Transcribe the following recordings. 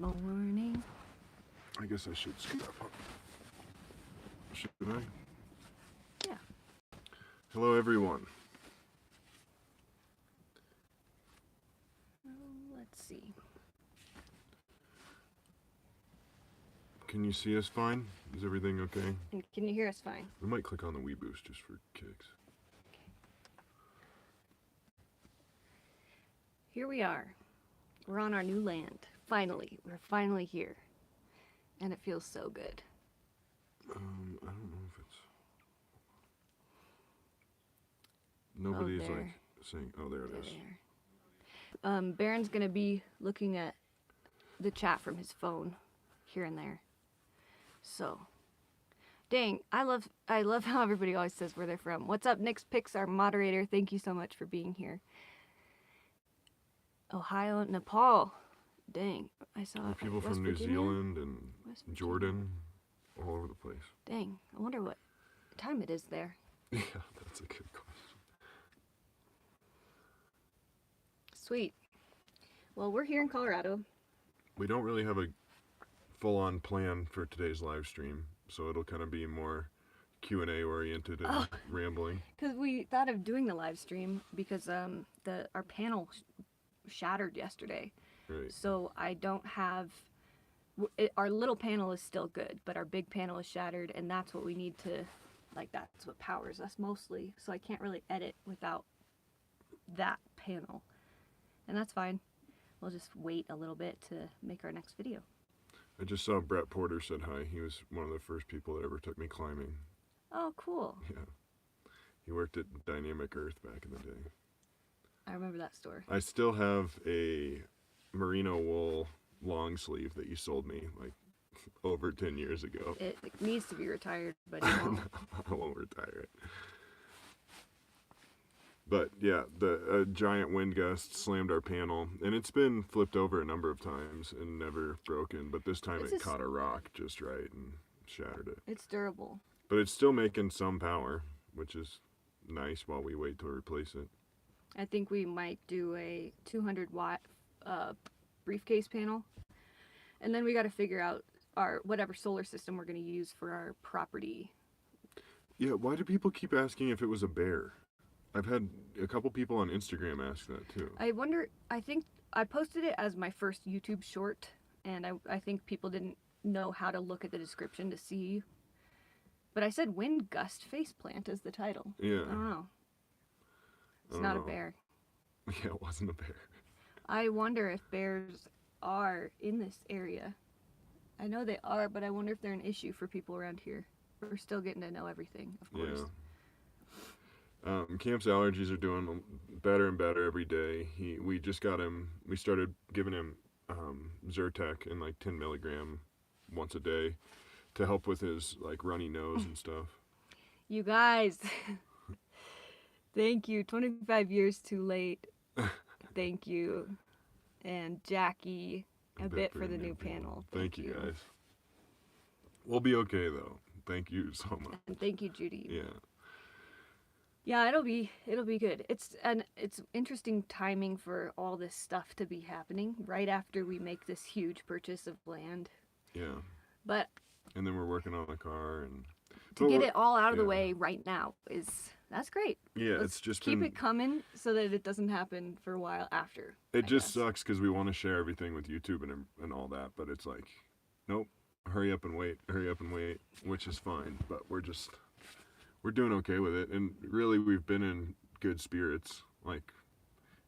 morning. I guess I should scoot up. Should I? Yeah. Hello, everyone. Let's see. Can you see us fine? Is everything okay? And can you hear us fine? We might click on the Wii Boost just for kicks. Here we are. We're on our new land. Finally. We're finally here. And it feels so good. I don't know if it's... Nobody's like saying, oh, there it is. Barron's gonna be looking at the chat from his phone here and there. So, dang, I love how everybody always says where they're from. What's up, Nick's Picks, our moderator? Thank you so much for being here. Ohio, Nepal. Dang, I saw people West from New Virginia, Zealand and Jordan, all over the place. Dang, I wonder what time it is there. Yeah, that's a good question. Sweet. Well, we're here in Colorado. We don't really have a full-on plan for today's live stream, so it'll kind of be more Q&A oriented and rambling. Because we thought of doing the live stream because our panel shattered yesterday. Right. So I don't have... our little panel is still good, but our big panel is shattered, and that's what we need to... Like, that's what powers us mostly. So I can't really edit without that panel. And that's fine. We'll just wait a little bit to make our next video. I just saw Brett Porter said hi. He was one of the first people that ever took me climbing. Oh, cool. Yeah. He worked at Dynamic Earth back in the day. I remember that store. I still have a merino wool long sleeve that you sold me like over 10 years ago. It needs to be retired, but it won't. No, I won't retire it. But yeah, the giant wind gust slammed our panel, and it's been flipped over a number of times and never broken, but this time it caught a rock just right and shattered it. It's durable. But it's still making some power, which is nice while we wait to replace it. I think we might do a 200 watt briefcase panel, and then we got to figure out our whatever solar system we're going to use for our property. Yeah, why do people keep asking if it was a bear? I've had a couple people on Instagram ask that too. I wonder, I think I posted it as my first YouTube short, and I think people didn't know how to look at the description to see. But I said wind gust faceplant is the title. Yeah. I don't know. It's not a bear. Yeah, it wasn't a bear. I wonder if bears are in this area. I know they are, but I wonder if they're an issue for people around here. We're still getting to know everything, of course. Yeah. Camp's allergies are doing better and better every day. We just got him, we started giving him Zyrtec in like 10 milligram once a day to help with his like runny nose and stuff. You guys, thank you. 25 years too late. Thank you. And Jackie, a bit for the new panel. Thank you guys. We'll be okay though. Thank you so much. And thank you, Judy. Yeah. Yeah, it'll be good. It's interesting timing for all this stuff to be happening right after we make this huge purchase of land. Yeah. And then we're working on the car and to get it all out of the way right now that's great. Yeah, Let's it's just keep it coming so that it doesn't happen for a while after. It just sucks because we want to share everything with YouTube and all that, but it's like, nope, hurry up and wait, which is fine, but we're doing okay with it, and really we've been in good spirits. Like,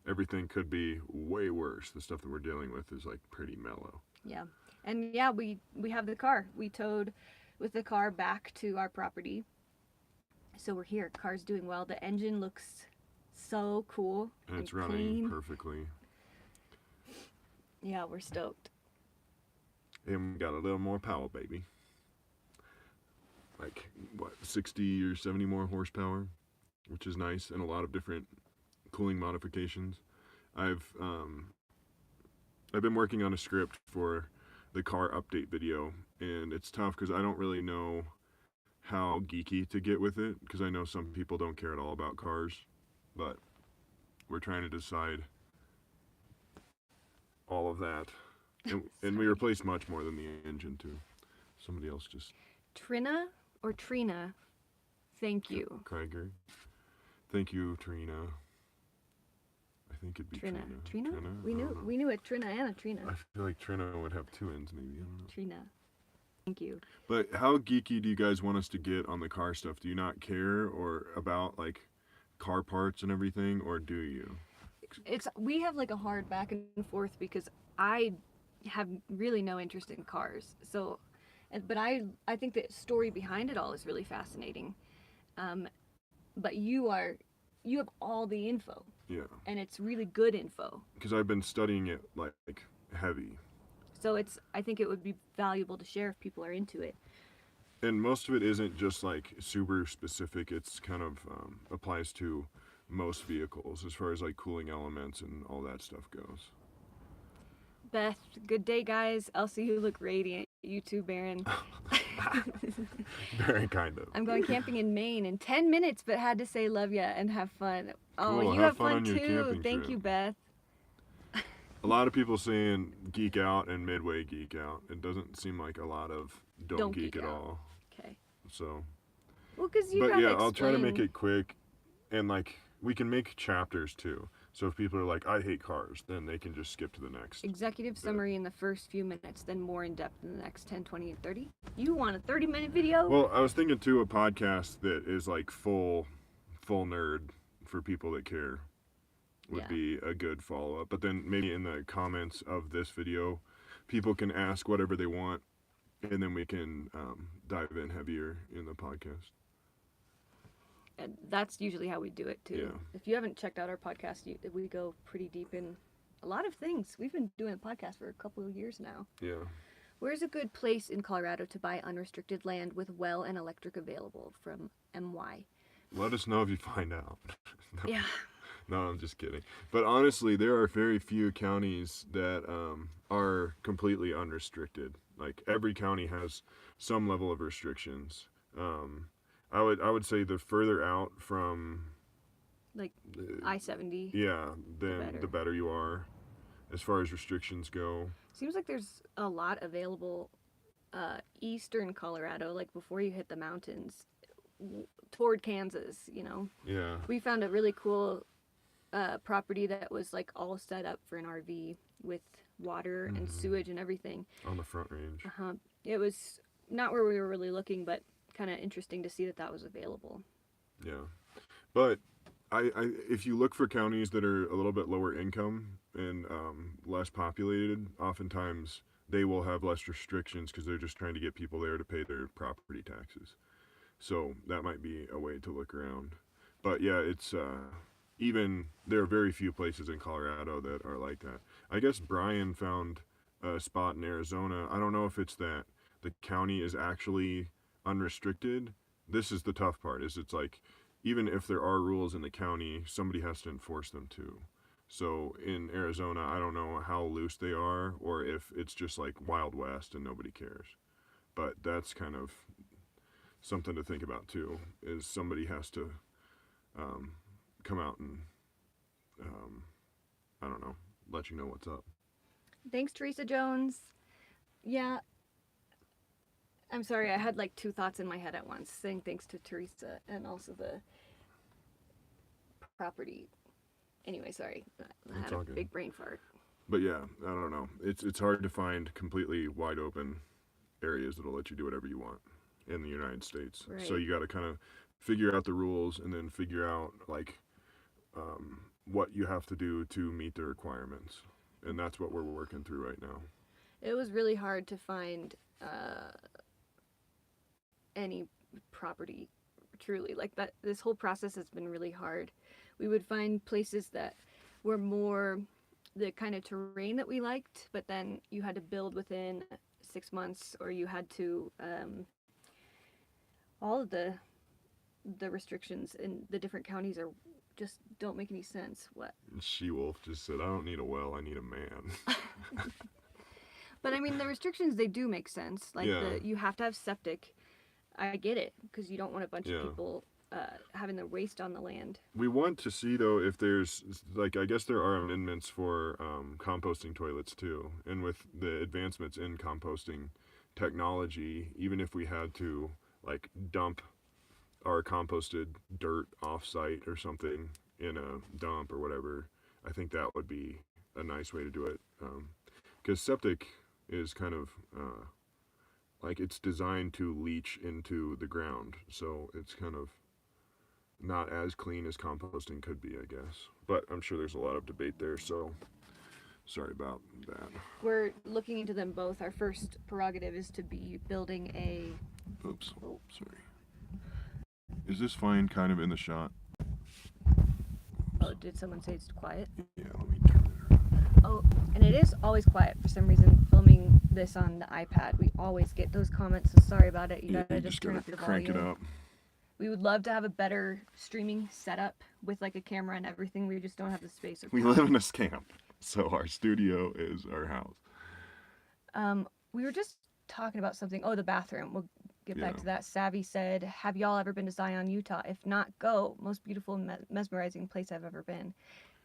everything could be way worse. The stuff that we're dealing with is like pretty mellow. Yeah. And yeah, we have the car. We towed with the car back to our property. So we're here. Car's doing well. The engine looks so cool. And it's clean. Running perfectly. Yeah, we're stoked. And we got a little more power, baby. Like, what, 60 or 70 more horsepower, which is nice, and a lot of different cooling modifications. I've been working on a script for the car update video, and it's tough because I don't really know how geeky to get with it, because I know some people don't care at all about cars, but we're trying to decide all of that And we replaced much more than the engine too. Somebody else just. Trina or Trina, thank you. Krieger. Thank you, Trina. I think it'd be Trina. Trina? We knew a Trina and a Trina. I feel like Trina would have two N's maybe. I don't know. Trina. Thank you. But how geeky do you guys want us to get on the car stuff? Do you not care or about like car parts and everything, or do you? We have like a hard back and forth because I have really no interest in cars. So, but I think the story behind it all is really fascinating. But you have all the info. Yeah. And it's really good info. Because I've been studying it like heavy. So I think it would be valuable to share if people are into it. And most of it isn't just like Subaru specific. It's kind of applies to most vehicles as far as like cooling elements and all that stuff goes. Beth, good day, guys. Elsa, you look radiant. You too, Barron. Very kind of. I'm going camping in Maine in 10 minutes, but had to say love ya and have fun. Oh, cool. you have fun on too. Thank you, Beth. A lot of people saying geek out and midway geek out. It doesn't seem like a lot of don't geek at all. Okay. So. Well, because you. But gotta yeah, explain. I'll try to make it quick, and like we can make chapters too. So if people are like, I hate cars, then they can just skip to the next. Executive summary in the first few minutes, then more in depth in the next 10, 20, and 30. You want a 30-minute video? Well, I was thinking too, a podcast that is like full nerd for people that care would be a good follow-up. But then maybe in the comments of this video, people can ask whatever they want, and then we can dive in heavier in the podcast. And that's usually how we do it too. Yeah. If you haven't checked out our podcast, we go pretty deep in a lot of things. We've been doing a podcast for a couple of years now. Yeah. Where's a good place in Colorado to buy unrestricted land with well and electric available? From MY. Let us know if you find out. No. Yeah. No, I'm just kidding. But honestly, there are very few counties that are completely unrestricted. Like every county has some level of restrictions. I would say the further out from like I-70. Yeah, then the better you are as far as restrictions go. Seems like there's a lot available eastern Colorado, like before you hit the mountains toward Kansas, you know. Yeah. We found a really cool property that was like all set up for an RV with water and sewage and everything. On the Front Range. Uh-huh. It was not where we were really looking, but kind of interesting to see that was available. Yeah. But I if you look for counties that are a little bit lower income and less populated, oftentimes they will have less restrictions because they're just trying to get people there to pay their property taxes. So that might be a way to look around. But yeah, it's even there are very few places in Colorado that are like that. I guess Brian found a spot in Arizona. I don't know if it's that the county is actually unrestricted. This is the tough part, is it's like even if there are rules in the county, somebody has to enforce them too. So in Arizona, I don't know how loose they are or if it's just like Wild West and nobody cares. But that's kind of something to think about too, is somebody has to come out and I don't know, let you know what's up. Thanks, Teresa Jones. Yeah, I'm sorry, I had like two thoughts in my head at once, saying thanks to Teresa and also the property. Anyway, sorry, I had a big brain fart. But yeah, I don't know. It's hard to find completely wide open areas that'll let you do whatever you want in the United States. Right. So you got to kind of figure out the rules and then figure out like what you have to do to meet the requirements. And that's what we're working through right now. It was really hard to find any property, truly. Like that, this whole process has been really hard. We would find places that were more the kind of terrain that we liked, but then you had to build within 6 months, or you had to all of the restrictions in the different counties are just don't make any sense. What? She-Wolf just said, I don't need a well, I need a man. But I mean, the restrictions, they do make sense. Like you have to have septic. I get it, because you don't want a bunch of people having the waste on the land. We want to see though if there's like, I guess there are amendments for composting toilets too, and with the advancements in composting technology, even if we had to like dump our composted dirt off site or something in a dump or whatever, I think that would be a nice way to do it, because septic is kind of like it's designed to leach into the ground, so it's kind of not as clean as composting could be, I guess. But I'm sure there's a lot of debate there, so sorry about that. We're looking into them both. Our first prerogative is to be building a... Oops. Oh, sorry. Is this fine kind of in the shot? Oh, did someone say it's quiet? Yeah, let me turn it around. Oh, and it is always quiet for some reason. Filming this on the iPad, we always get those comments, so sorry about it. You gotta just turn up your crank volume. it up. We would love to have a better streaming setup with like a camera and everything. We just don't have the space. Or We live in a camp, so our studio is our house. We were just talking about something. Oh, the bathroom. We'll get back to that. Savvy said, have y'all ever been to Zion, Utah? If not, go. Most beautiful and mesmerizing place I've ever been.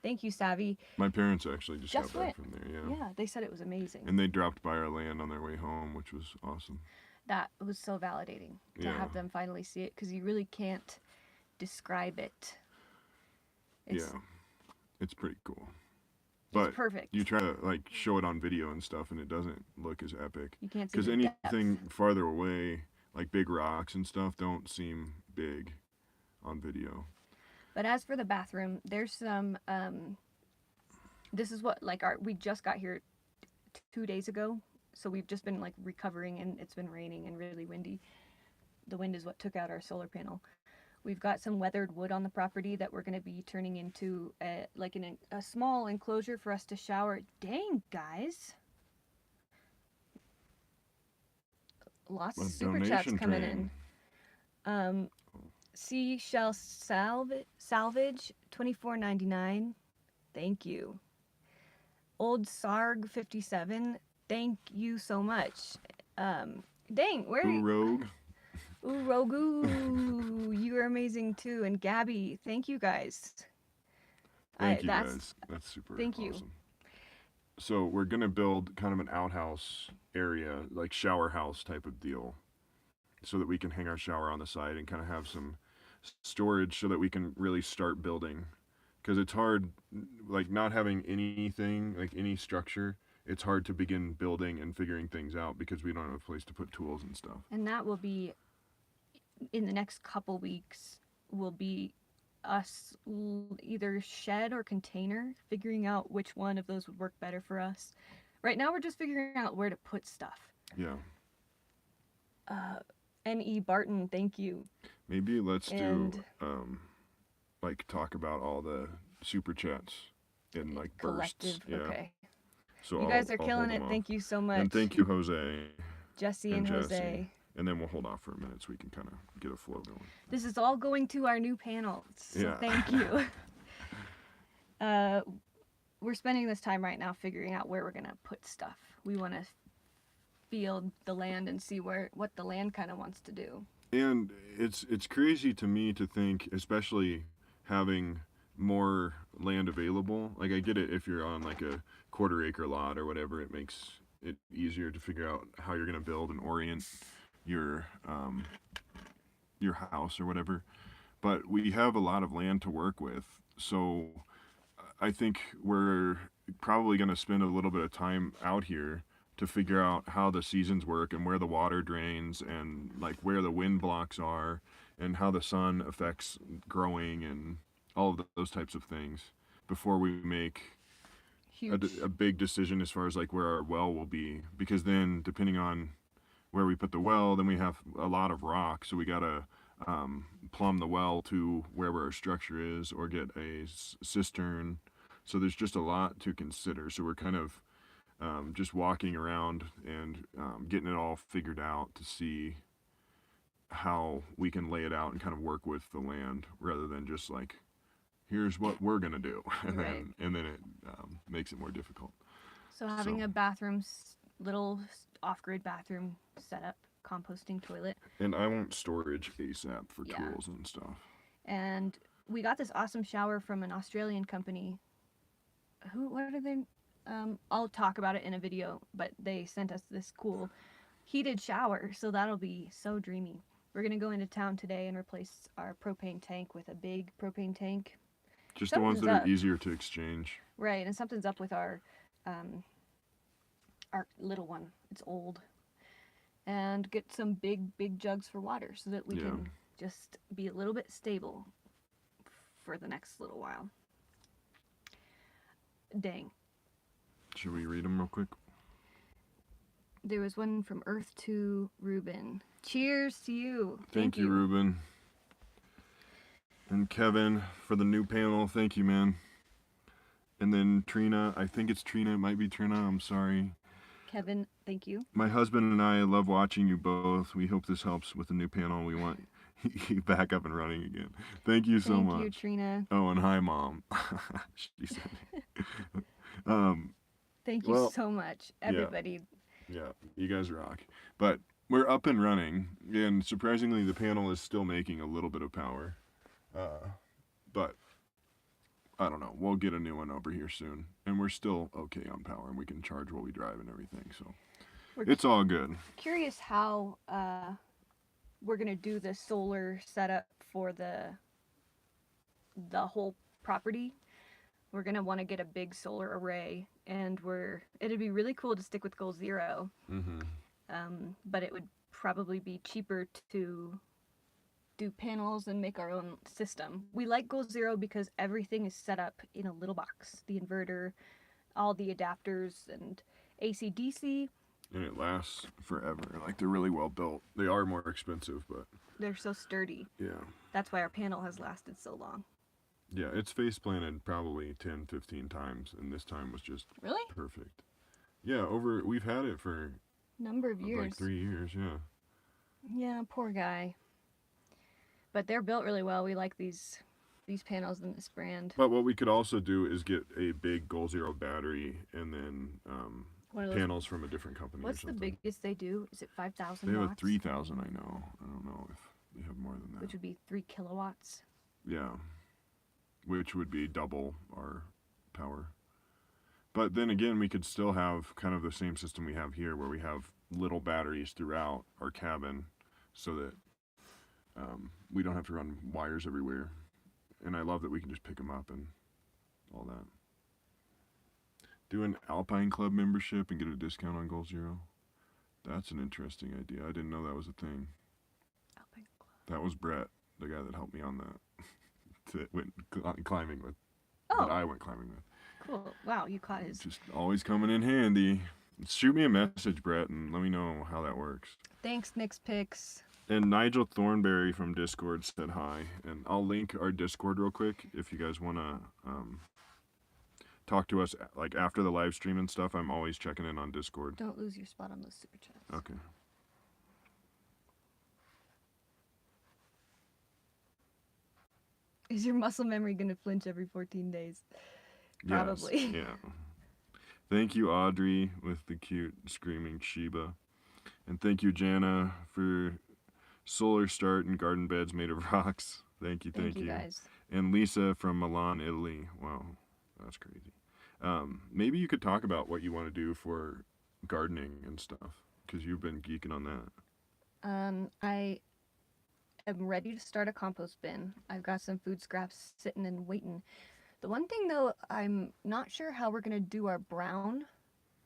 Thank you, Savvy. My parents actually just got back from there, Yeah, they said it was amazing. And they dropped by our land on their way home, which was awesome. That was so validating to have them finally see it, because you really can't describe it. It's pretty cool. But it's perfect. You try to like show it on video and stuff, and it doesn't look as epic. You can't see because the anything depth. farther away, like big rocks and stuff, don't seem big on video. But as for the bathroom, there's some. This is what we just got here 2 days ago. So we've just been like recovering, and it's been raining and really windy. The wind is what took out our solar panel. We've got some weathered wood on the property that we're going to be turning into a small enclosure for us to shower. Dang, guys. Lots of super chats coming in. Seashell Salvage $24.99. Thank you. Old Sarg 57. Thank you so much. Dang, where are you? Rogue. Ooh, Rogu, you are amazing too. And Gabby, thank you guys. Thank you guys. That's super awesome. Thank you. So we're going to build kind of an outhouse area, like shower house type of deal, so that we can hang our shower on the side and kind of have some storage so that we can really start building. Because it's hard, like not having anything, like any structure, it's hard to begin building and figuring things out because we don't have a place to put tools and stuff. And that will be, in the next couple weeks, will be us either shed or container, figuring out which one of those would work better for us. Right now we're just figuring out where to put stuff. Yeah. N.E. Barton, thank you. Maybe let's do, like talk about all the super chats in like bursts. Yeah. Okay. So you guys are killing it. Thank you so much. And thank you, Jose. Jesse and Jose. And then we'll hold off for a minute so we can kind of get a flow going. This is all going to our new panel. So thank you. We're spending this time right now figuring out where we're going to put stuff. We want to field the land and see what the land kind of wants to do. And it's crazy to me to think, especially having more land available. Like I get it if you're on like a quarter-acre lot or whatever, it makes it easier to figure out how you're going to build and orient your house or whatever. But we have a lot of land to work with, so I think we're probably going to spend a little bit of time out here to figure out how the seasons work and where the water drains and like where the wind blocks are and how the sun affects growing and all of those types of things before we make a big decision as far as like where our well will be, because then depending on where we put the well, then we have a lot of rock, so we gotta plumb the well to where our structure is or get a cistern. So there's just a lot to consider. So we're kind of just walking around and getting it all figured out to see how we can lay it out and kind of work with the land rather than just like, here's what we're gonna do, and then it makes it more difficult. So having a bathroom, little off-grid bathroom set up, composting toilet. And I want storage ASAP for tools and stuff. And we got this awesome shower from an Australian company. What are they? I'll talk about it in a video, but they sent us this cool heated shower, so that'll be so dreamy. We're gonna go into town today and replace our propane tank with a big propane tank. Just the ones that are easier to exchange. Right, and something's up with our little one. It's old. And get some big jugs for water so that we can just be a little bit stable for the next little while. Dang. Should we read them real quick? There was one from Earth to Ruben. Cheers to you. Thank you, Ruben. And Kevin for the new panel. Thank you, man. And then Trina. I think it's Trina. It might be Trina. I'm sorry. Kevin, thank you. My husband and I love watching you both. We hope this helps with the new panel. We want you back up and running again. Thank you so much. Thank you, Trina. Oh, and hi, Mom. She said. Thank you so much, everybody. Yeah, you guys rock. But we're up and running, and surprisingly, the panel is still making a little bit of power. But I don't know. We'll get a new one over here soon, and we're still okay on power, and we can charge while we drive and everything. So it's all good. Curious how we're gonna do the solar setup for the whole property. We're gonna want to get a big solar array, and it'd be really cool to stick with Goal Zero. But it would probably be cheaper to do panels and make our own system. We like Goal Zero because everything is set up in a little box. The inverter, all the adapters, and AC/DC. And it lasts forever. Like, they're really well built. They are more expensive, but they're so sturdy. Yeah. That's why our panel has lasted so long. Yeah, it's face planted probably 10, 15 times, and this time was just really perfect. Yeah, we've had it for number of years. Like 3 years, yeah. Yeah, poor guy. But they're built really well. We like these panels in this brand. But what we could also do is get a big Goal Zero battery and then panels from a different company. What's the biggest they do? Is it 5,000 watts? They have watts? a 3,000, I know. I don't know if they have more than that. Which would be 3 kilowatts. Yeah. Which would be double our power. But then again, we could still have kind of the same system we have here, where we have little batteries throughout our cabin so that we don't have to run wires everywhere. And I love that we can just pick them up and all that. Do an Alpine Club membership and get a discount on Goal Zero. That's an interesting idea. I didn't know that was a thing. Alpine Club. That was Brett, the guy that helped me on that. That went climbing with. Oh. That I went climbing with. Cool. Wow, you caught his. Just always coming in handy. Shoot me a message, Brett, and let me know how that works. Thanks, Nick's Picks. And Nigel Thornberry from Discord said hi. And I'll link our Discord real quick if you guys want to talk to us like after the live stream and stuff. I'm always checking in on Discord. Don't lose your spot on those super chats. Okay. Is your muscle memory going to flinch every 14 days? Probably. Yes, yeah. Thank you, Audrey, with the cute screaming Sheba. And thank you, Jana, for solar start and garden beds made of rocks. Thank you. Thank you, guys. And Lisa from Milan, Italy. Wow, that's crazy. Maybe you could talk about what you want to do for gardening and stuff, because you've been geeking on that. I am ready to start a compost bin. I've got some food scraps sitting and waiting. The one thing though, I'm not sure how we're gonna do our brown.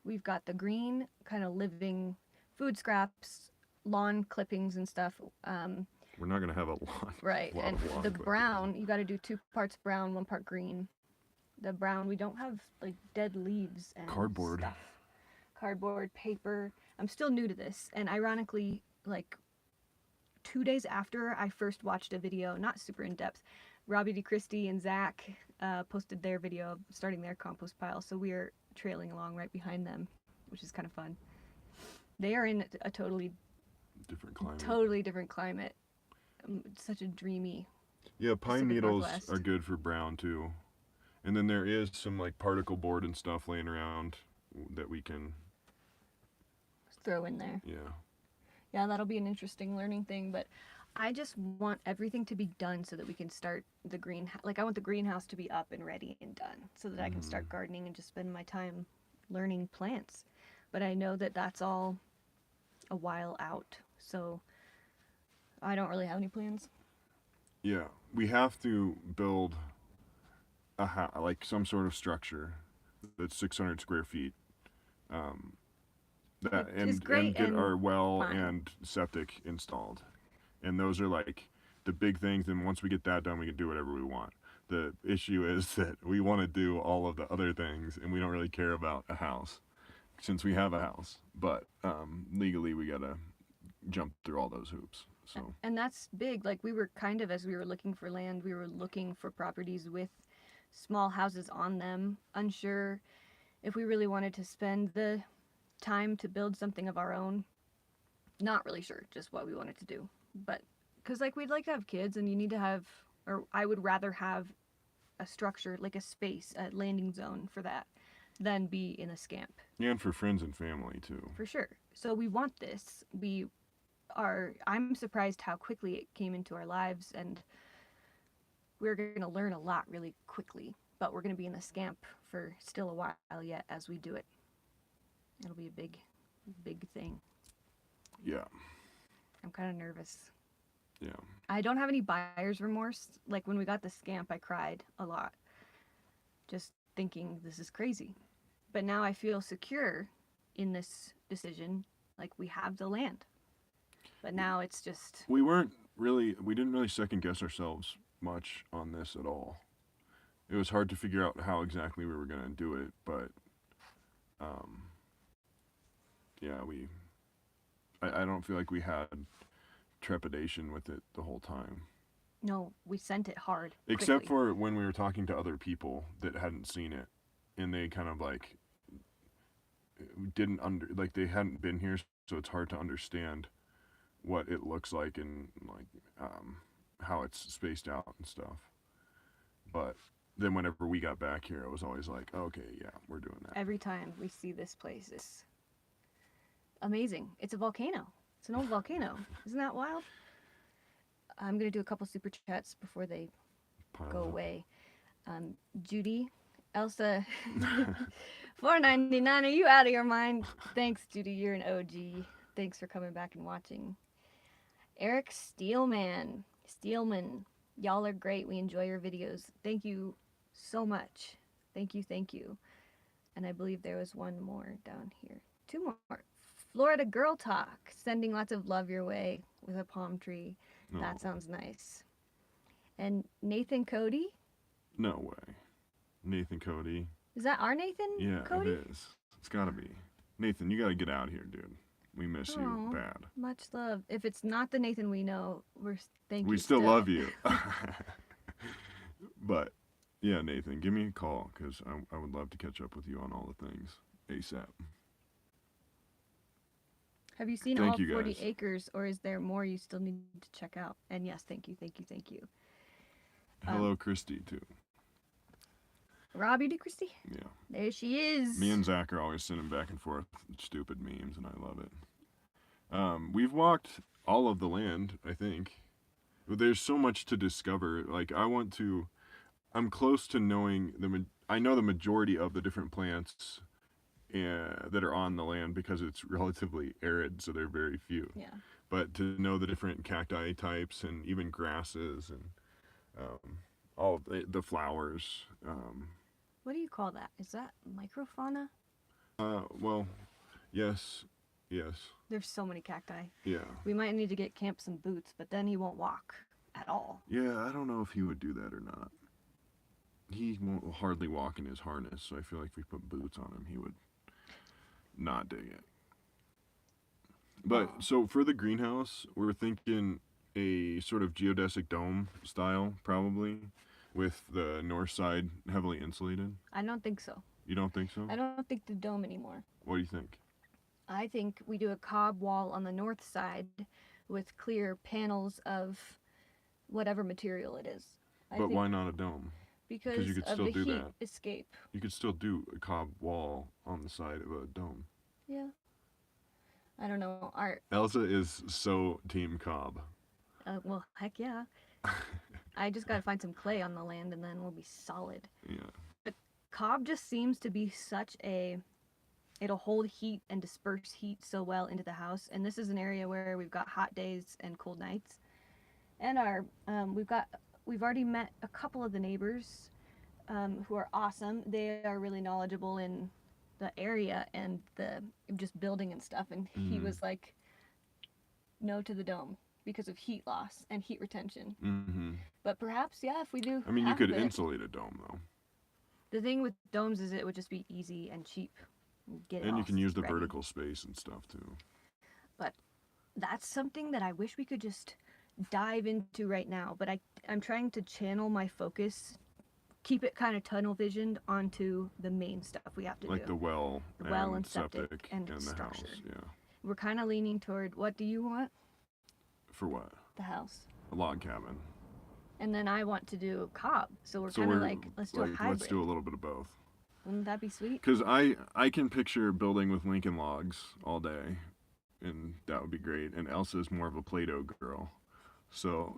We've got the green kind of living food scraps, lawn clippings and stuff. We're not gonna have a lawn. Right, and the brown, you got to do 2 parts brown, 1 part green. The brown, we don't have like dead leaves and cardboard stuff. Cardboard, paper. I'm still new to this, and ironically, like 2 days after I first watched a video, not super in depth, Robbie DeChristie and Zach posted their video of starting their compost pile, so we are trailing along right behind them, which is kind of fun. They are in a totally different climate. Such a dreamy. Yeah, pine needles are good for brown too. And then there is some like particle board and stuff laying around that we can throw in there. Yeah. Yeah, that'll be an interesting learning thing, but I just want everything to be done so that we can start the greenhouse. Like, I want the greenhouse to be up and ready and done so that I can start gardening and just spend my time learning plants. But I know that that's all a while out, so I don't really have any plans. Yeah, we have to build like some sort of structure that's 600 square feet. Um, that Which is and great get and our well fine. and septic installed, and those are like the big things. And once we get that done, we can do whatever we want. The issue is that we want to do all of the other things, and we don't really care about a house since we have a house. But legally, we gotta jump through all those hoops. So And that's big. Like, we were kind of, as we were looking for land, we were looking for properties with small houses on them, unsure if we really wanted to spend the time to build something of our own. Not really sure just what we wanted to do. But, because, like, we'd like to have kids, and you need to have, or I would rather have a structure, like a space, a landing zone for that, than be in a scamp. and for friends and family too. For sure. So we want this. I'm surprised how quickly it came into our lives, and we're going to learn a lot really quickly, but we're going to be in the scamp for still a while yet as we do it. It'll be a big, big thing. Yeah, I'm kind of nervous. yeah. I don't have any buyer's remorse. Like, when we got the scamp, I cried a lot, just thinking this is crazy. But now I feel secure in this decision. Like, we have the land. But now it's just, We didn't really second guess ourselves much on this at all. It was hard to figure out how exactly we were going to do it, but yeah, I don't feel like we had trepidation with it the whole time. no, we sent it hard. Except quickly. for when we were talking to other people that hadn't seen it, and they kind of like they hadn't been here, so it's hard to understand what it looks like and like how it's spaced out and stuff. But then whenever we got back here, it was always like, okay, yeah, we're doing that. Every time we see this place, it's amazing. It's a volcano. It's an old volcano. Isn't that wild? I'm going to do a couple super chats before they Piles go up. away. Judy, Elsa, $4.99. Are you out of your mind? Thanks, Judy. You're an OG. Thanks for coming back and watching. Eric Steelman. Y'all are great. We enjoy your videos. Thank you so much. Thank you. And I believe there was one more down here. Two more. Florida Girl Talk. Sending lots of love your way with a palm tree. No, That sounds nice. And Nathan Cody. no way. Nathan Cody. Is that our Nathan Yeah, Cody? it is. It's gotta be. Nathan, you gotta get out here, dude. We miss you Aw. bad. Much love. If it's not the Nathan we know, thank you. We still love you. But yeah, Nathan, give me a call because I would love to catch up with you on all the things ASAP. Have you seen Thank all you, 40 guys. acres, or is there more you still need to check out? And yes, thank you. Hello, Christy, too. Robbie to Christy. Yeah. There she is. Me and Zach are always sending back and forth stupid memes, and I love it. We've walked all of the land, I think. There's so much to discover. Like, I'm close to knowing I know the majority of the different plants that are on the land because it's relatively arid, so they're very few. Yeah. But to know the different cacti types and even grasses and all of the flowers. What do you call that? Is that microfauna? Well, yes. There's so many cacti. Yeah. We might need to get Camp some boots, but then he won't walk at all. Yeah, I don't know if he would do that or not. He won't hardly walk in his harness, so I feel like if we put boots on him, he would not dig it. But so for the greenhouse, we're thinking a sort of geodesic dome style, probably, with the north side heavily insulated. I don't think so. You don't think so? I don't think the dome anymore. What do you think? I think we do a cob wall on the north side with clear panels of whatever material it is. But why not a dome? Because you could of still the do heat that. escape. You could still do a cob wall on the side of a dome. Yeah. I don't know. Elsa is so team cob. Well, heck yeah. I just gotta find some clay on the land and then we'll be solid. Yeah. But cob just seems to be such a it'll hold heat and disperse heat so well into the house. And this is an area where we've got hot days and cold nights. And our we've already met a couple of the neighbors who are awesome. They are really knowledgeable in the area and the just building and stuff. And he was like, no to the dome because of heat loss and heat retention. Mm-hmm. But perhaps, yeah, if we do. I mean, you could insulate a dome though. The thing with domes is it would just be easy and cheap. Get it And you can use the ready. vertical space and stuff too. But that's something that I wish we could just dive into right now. But I'm trying to channel my focus, keep it kind of tunnel visioned onto the main stuff we have to do. Like the well and septic and the structure. house. Yeah. We're kind of leaning toward, what do you want? For what? The house. A log cabin. And then I want to do cob. So we're kind of like, let's do a hybrid. Let's do a little bit of both. Wouldn't that be sweet? Because I can picture building with Lincoln logs all day, and that would be great. And Elsa's more of a Play-Doh girl, so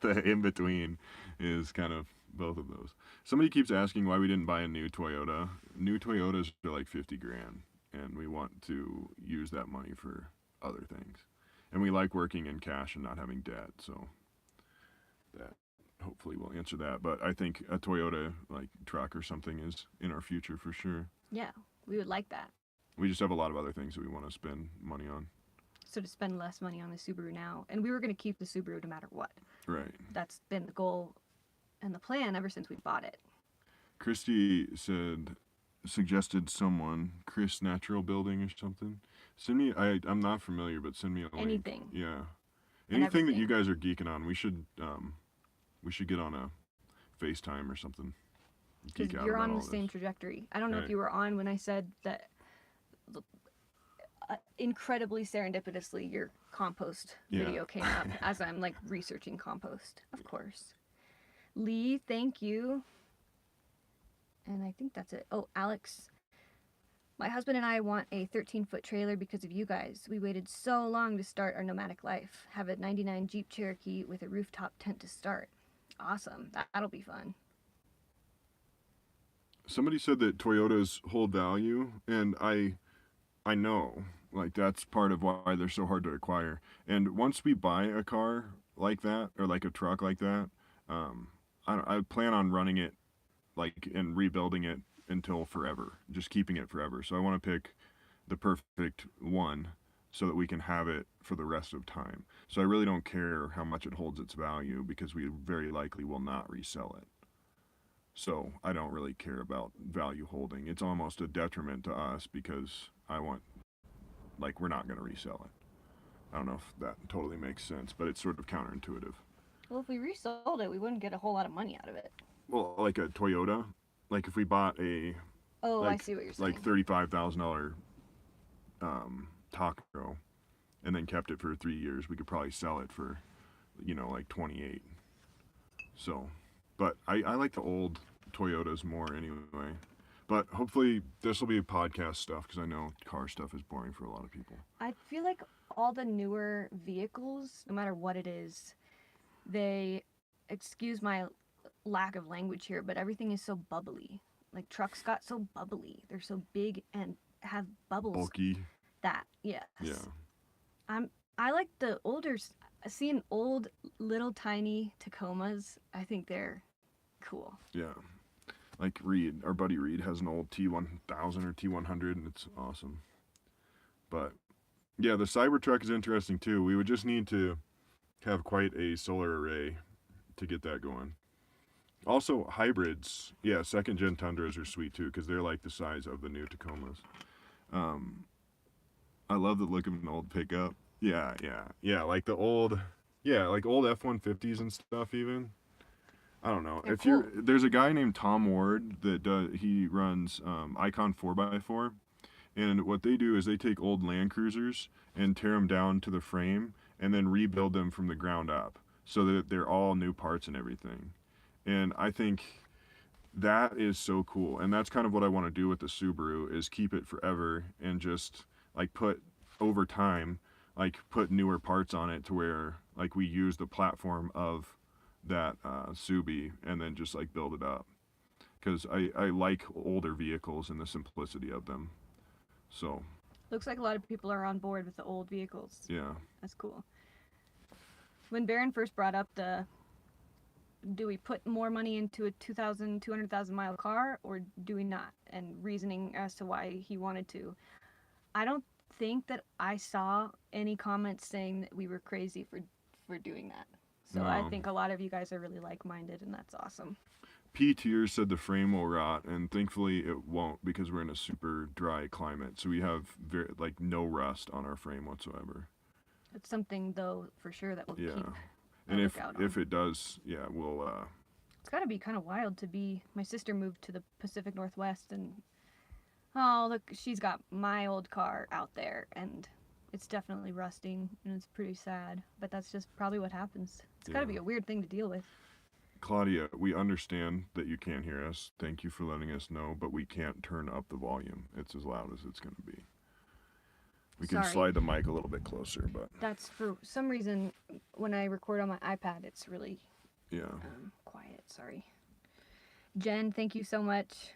the in between is kind of both of those. Somebody keeps asking why we didn't buy a new Toyota. New Toyotas are like $50,000, and we want to use that money for other things. And we like working in cash and not having debt, so that hopefully will answer that. But I think a Toyota like truck or something is in our future for sure. Yeah, we would like that. We just have a lot of other things that we want to spend money on. So to spend less money on the Subaru now, and we were going to keep the Subaru no matter what. Right. That's been the goal and the plan ever since we bought it. Christy suggested someone, Chris Natural Building or something. Send me, I'm not familiar, but send me a link. Anything. Yeah. Anything that you guys are geeking on, we should get on a FaceTime or something. Because you're on the same trajectory. I don't know if you were on when I said that incredibly serendipitously your compost video came up as I'm like researching compost, of course. Lee, thank you. And I think that's it. Oh, Alex. My husband and I want a 13-foot trailer because of you guys. We waited so long to start our nomadic life. Have a 99 Jeep Cherokee with a rooftop tent to start. Awesome. That'll be fun. Somebody said that Toyotas hold value, and I know, like, that's part of why they're so hard to acquire. And once we buy a car like that, or like a truck like that, I plan on running it, like, and rebuilding it until forever, just keeping it forever. So I want to pick the perfect one so that we can have it for the rest of time. So I really don't care how much it holds its value because we very likely will not resell it. So I don't really care about value holding. It's almost a detriment to us because we're not going to resell it. I don't know if that totally makes sense, but it's sort of counterintuitive. Well, if we resold it, we wouldn't get a whole lot of money out of it. Well, like a Toyota, like if we bought a... Oh, I see what you're saying. Like $35,000 Taco and then kept it for 3 years, we could probably sell it for, like 28. So, but I like the old Toyotas more anyway. But hopefully this will be podcast stuff because I know car stuff is boring for a lot of people. I feel like all the newer vehicles, no matter what it is, they, excuse my lack of language here, but everything is so bubbly. Like trucks got so bubbly. They're so big and have bubbles. Bulky. That, yes. Yeah. I like the older, seeing old little tiny Tacomas. I think they're cool. Yeah. Like Reed, our buddy Reed has an old T1000 or T100 and it's awesome. But yeah, the Cybertruck is interesting too. We would just need to have quite a solar array to get that going. Also, hybrids, yeah, second gen Tundras are sweet too because they're like the size of the new Tacomas. I love the look of an old pickup. Yeah, like the old, like old F-150s and stuff even. I don't know. They're cool. There's a guy named Tom Ward he runs Icon 4x4, and what they do is they take old Land Cruisers and tear them down to the frame and then rebuild them from the ground up so that they're all new parts and everything. And I think that is so cool. And that's kind of what I want to do with the Subaru is keep it forever and just like put over time, like put newer parts on it to where Like we use the platform of that Subi and then just like build it up. Because I like older vehicles and the simplicity of them. So. Looks like a lot of people are on board with the old vehicles. Yeah. That's cool. When Barron first brought up do we put more money into a 200,000 mile car or do we not? And reasoning as to why he wanted to. I don't think that I saw any comments saying that we were crazy for doing that. So No. I think a lot of you guys are really like-minded, and that's awesome. P tier said the frame will rot, and thankfully it won't because we're in a super dry climate. So we have no rust on our frame whatsoever. It's something though for sure that will keep. And if it does, yeah, we'll. It's got to be kind of wild to be. My sister moved to the Pacific Northwest, and look, she's got my old car out there, and it's definitely rusting, and it's pretty sad. But that's just probably what happens. It's got to be a weird thing to deal with. Claudia, we understand that you can't hear us. Thank you for letting us know, but we can't turn up the volume. It's as loud as it's going to be. We can slide the mic a little bit closer, but... That's for some reason, when I record on my iPad, it's really quiet. Sorry. Jen, thank you so much.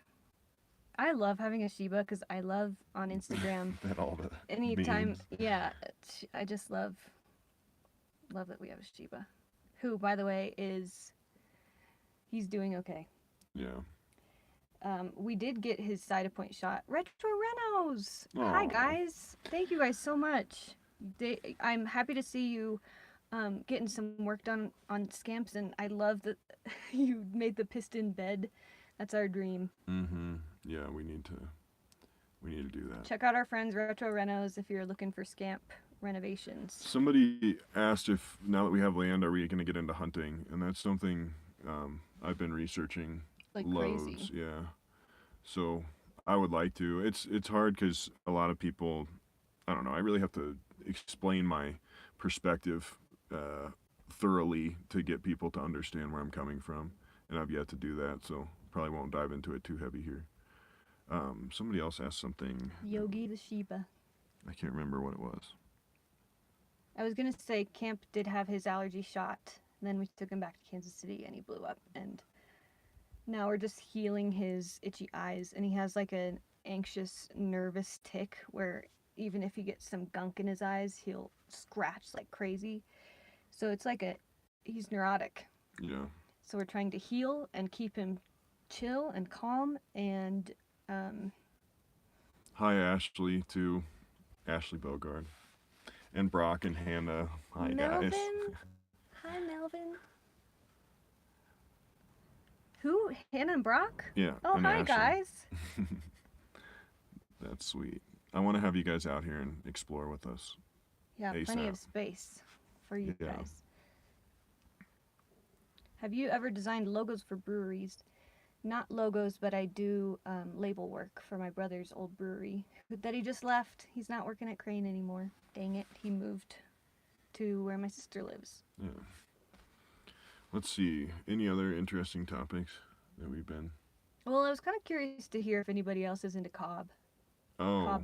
I love having a Shiba because I love on Instagram. That all the anytime, memes. Yeah, I just love that we have a Shiba. Who, by the way, he's doing okay. Yeah. We did get his side point shot. Retro Renos! Aww. Hi, guys. Thank you guys so much. I'm happy to see you getting some work done on Scamps, and I love that you made the piston bed. That's our dream. Mm-hmm. Yeah, we need to do that. Check out our friends Retro Renos if you're looking for Scamp renovations. Somebody asked if now that we have land, are we going to get into hunting? And that's something I've been researching loads. Crazy. Yeah. So I would like to. It's hard because a lot of people, I don't know, I really have to explain my perspective thoroughly to get people to understand where I'm coming from. And I've yet to do that, so probably won't dive into it too heavy here. Somebody else asked something. Yogi the Shiba. I can't remember what it was. I was going to say Camp did have his allergy shot. And then we took him back to Kansas City and he blew up. And now we're just healing his itchy eyes. And he has like an anxious, nervous tic where even if he gets some gunk in his eyes, he'll scratch like crazy. So it's like he's neurotic. Yeah. So we're trying to heal and keep him chill and calm and Hi Ashley to Ashley Bogard. And Brock and Hannah. Hi Melvin. guys. Hi Melvin. Who? Hannah and Brock? Yeah. Oh, hi Ashley. guys. That's sweet. I want to have you guys out here and explore with us. Yeah, plenty ASAP. of space for you Yeah. guys. Have you ever designed logos for breweries? Not logos, but I do label work for my brother's old brewery that he just left. He's not working at Crane anymore. Dang it, he moved to where my sister lives. Yeah. Let's see. Any other interesting topics that we've been? Well, I was kind of curious to hear if anybody else is into cob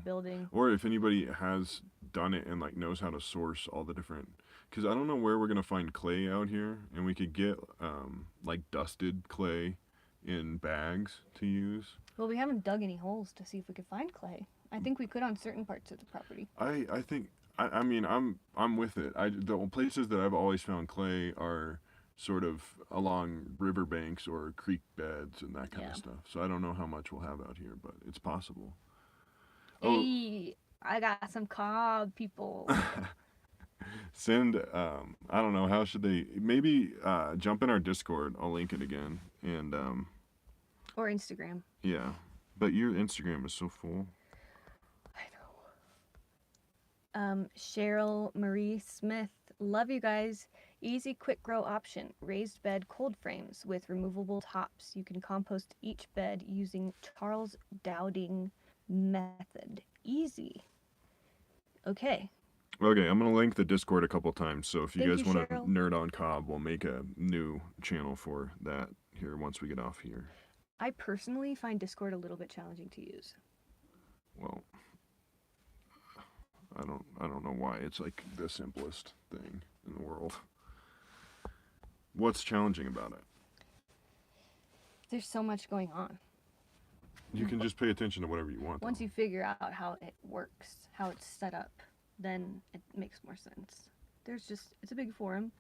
building. Or if anybody has done it and like knows how to source all the different, because I don't know where we're gonna find clay out here, and we could get like dusted clay in bags to use. Well, we haven't dug any holes to see if we could find clay. I think we could on certain parts of the property. I think I mean I'm with it. The places that I've always found clay are sort of along riverbanks or creek beds and that kind of stuff. So I don't know how much we'll have out here, but it's possible. Hey, I got some cob people. Send I don't know, how should they maybe jump in our Discord. I'll link it again, and Or Instagram. yeah, but your Instagram is so full. I know. Cheryl Marie Smith, love you guys. Easy quick grow option, raised bed cold frames with removable tops. You can compost each bed using Charles Dowding method. Easy. Okay. Okay, I'm gonna link the Discord a couple times, so if you Thank guys you, want to Cheryl. nerd on cob, we'll make a new channel for that here once we get off here. I personally find Discord a little bit challenging to use. Well, I don't know why it's like the simplest thing in the world. What's challenging about it? There's so much going on. You can just pay attention to whatever you want. Once you figure out how it works, how it's set up, then it makes more sense. It's a big forum.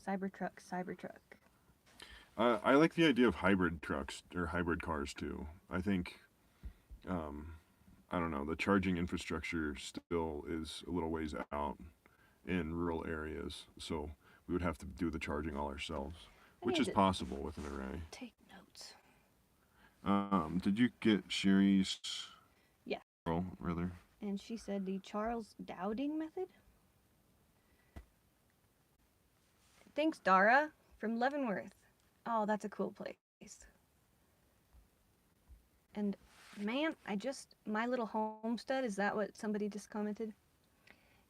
Cybertruck. I like the idea of hybrid trucks or hybrid cars too. I think, I don't know, the charging infrastructure still is a little ways out in rural areas, so we would have to do the charging all ourselves, which is possible with an array. Take notes. Did you get Sherry's? Yeah. Rather. And she said the Charles Dowding method. Thanks, Dara from Leavenworth. Oh, that's a cool place. And man, my little homestead, is that what somebody just commented?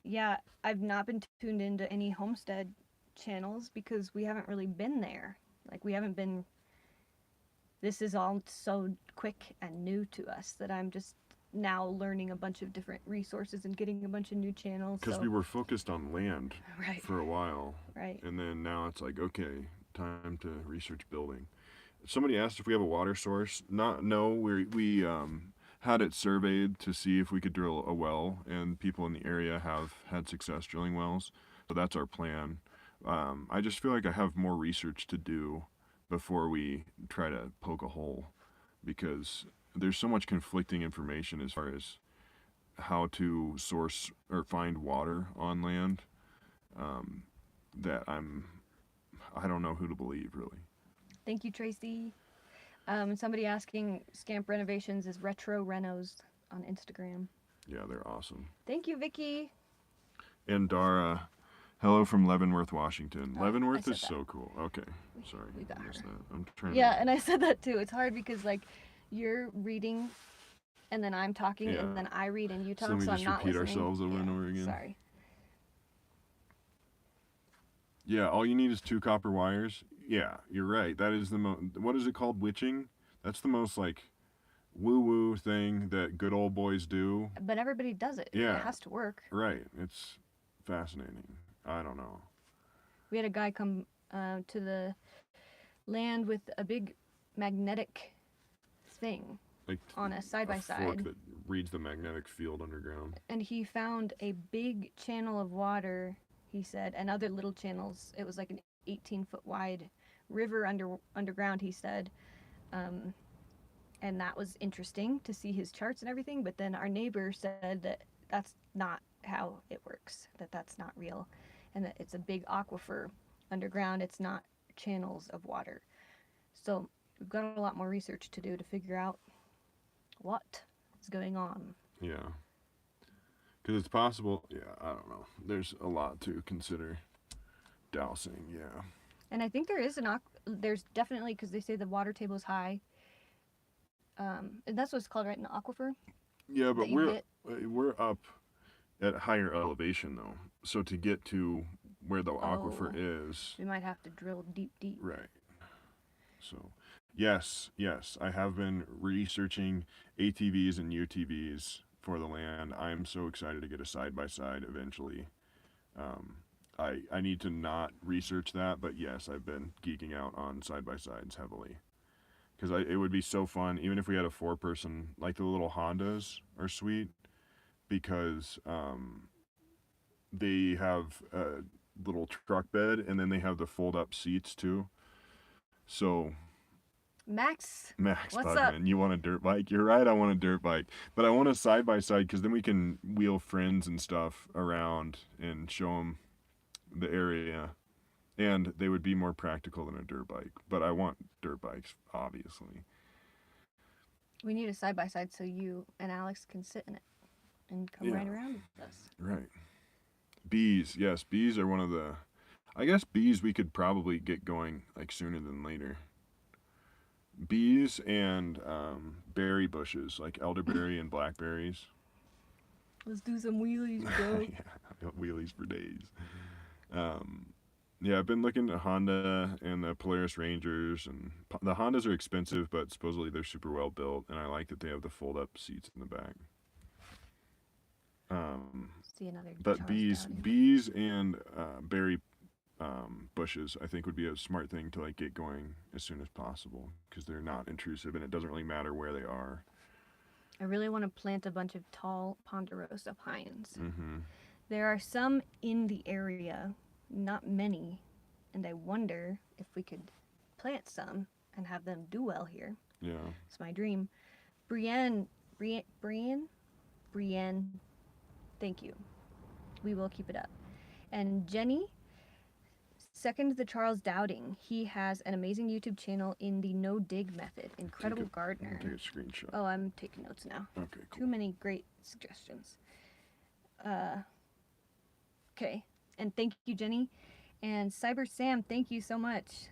Yeah, I've not been tuned into any homestead channels because we haven't really been there. Like, this is all so quick and new to us that I'm just now learning a bunch of different resources and getting a bunch of new channels. Because we were focused on land for a while. Right. And then now it's like, okay, time to research building. Somebody asked if we have a water source. No, we had it surveyed to see if we could drill a well, and people in the area have had success drilling wells. So that's our plan. I just feel like I have more research to do before we try to poke a hole, because there's so much conflicting information as far as how to source or find water on land, that I don't know who to believe, really. Thank you, Tracy. Somebody asking, Scamp Renovations is Retro Renos on Instagram. Yeah, they're awesome. Thank you, Vicky. And Dara, hello from Leavenworth, Washington. Oh, Leavenworth is so cool. Okay, sorry. We got her. I'm trying. Yeah, and I said that too. It's hard because like you're reading, and then I'm talking, and then I read and you talk, so we I'm just not repeat listening. ourselves over and over again. Sorry. Yeah, all you need is 2 copper wires. Yeah, you're right. That is what is it called? Witching? That's the most like woo-woo thing that good old boys do. But everybody does it. Yeah. It has to work. Right. It's fascinating. I don't know. We had a guy come to the land with a big magnetic thing, like on a side-by-side. A fork that reads the magnetic field underground. And he found a big channel of water, he said, and other little channels. It was like an 18-foot wide river underground, he said. And that was interesting to see his charts and everything. But then our neighbor said that that's not how it works, that's not real, and that it's a big aquifer underground. It's not channels of water. So we've got a lot more research to do to figure out what is going on. Yeah. Because it's possible. Yeah, I don't know. There's a lot to consider. Dowsing, yeah. And I think there is there's definitely, because they say the water table is high. And that's what it's called, right? An aquifer? Yeah, but we're up at higher elevation, though. So to get to where the aquifer is... we might have to drill deep. Right. So, yes, I have been researching ATVs and UTVs for the land. I'm so excited to get a side-by-side eventually. I need to not research that, but yes, I've been geeking out on side-by-sides heavily. Because it would be so fun, even if we had a 4-person, like the little Hondas are sweet, because they have a little truck bed, and then they have the fold-up seats too. So... Max, what's Bugman, up? You want a dirt bike? You're right, I want a dirt bike. But I want a side-by-side, because then we can wheel friends and stuff around and show them the area. And they would be more practical than a dirt bike. But I want dirt bikes, obviously. We need a side-by-side so you and Alex can sit in it and come right around with us. Right. Bees. Yes, bees are one of the... I guess bees we could probably get going like sooner than later. Bees and berry bushes, like elderberry and blackberries. Let's do some wheelies, bro. Yeah, wheelies for days. Yeah, I've been looking at Honda and the Polaris Rangers, and the Hondas are expensive, but supposedly they're super well built, and I like that they have the fold-up seats in the back. See another But Charles Downing. bees and berry bushes, I think would be a smart thing to like get going as soon as possible because they're not intrusive and it doesn't really matter where they are. I really want to plant a bunch of tall ponderosa pines. Mm-hmm. There are some in the area, not many, and I wonder if we could plant some and have them do well here. Yeah. It's my dream. Brienne, thank you. We will keep it up. And Jenny, second the Charles Dowding. He has an amazing YouTube channel in the no dig method. Incredible gardener. Take a screenshot. Oh, I'm taking notes now. Okay, cool. Too many great suggestions. Okay. And thank you, Jenny. And Cyber Sam, thank you so much.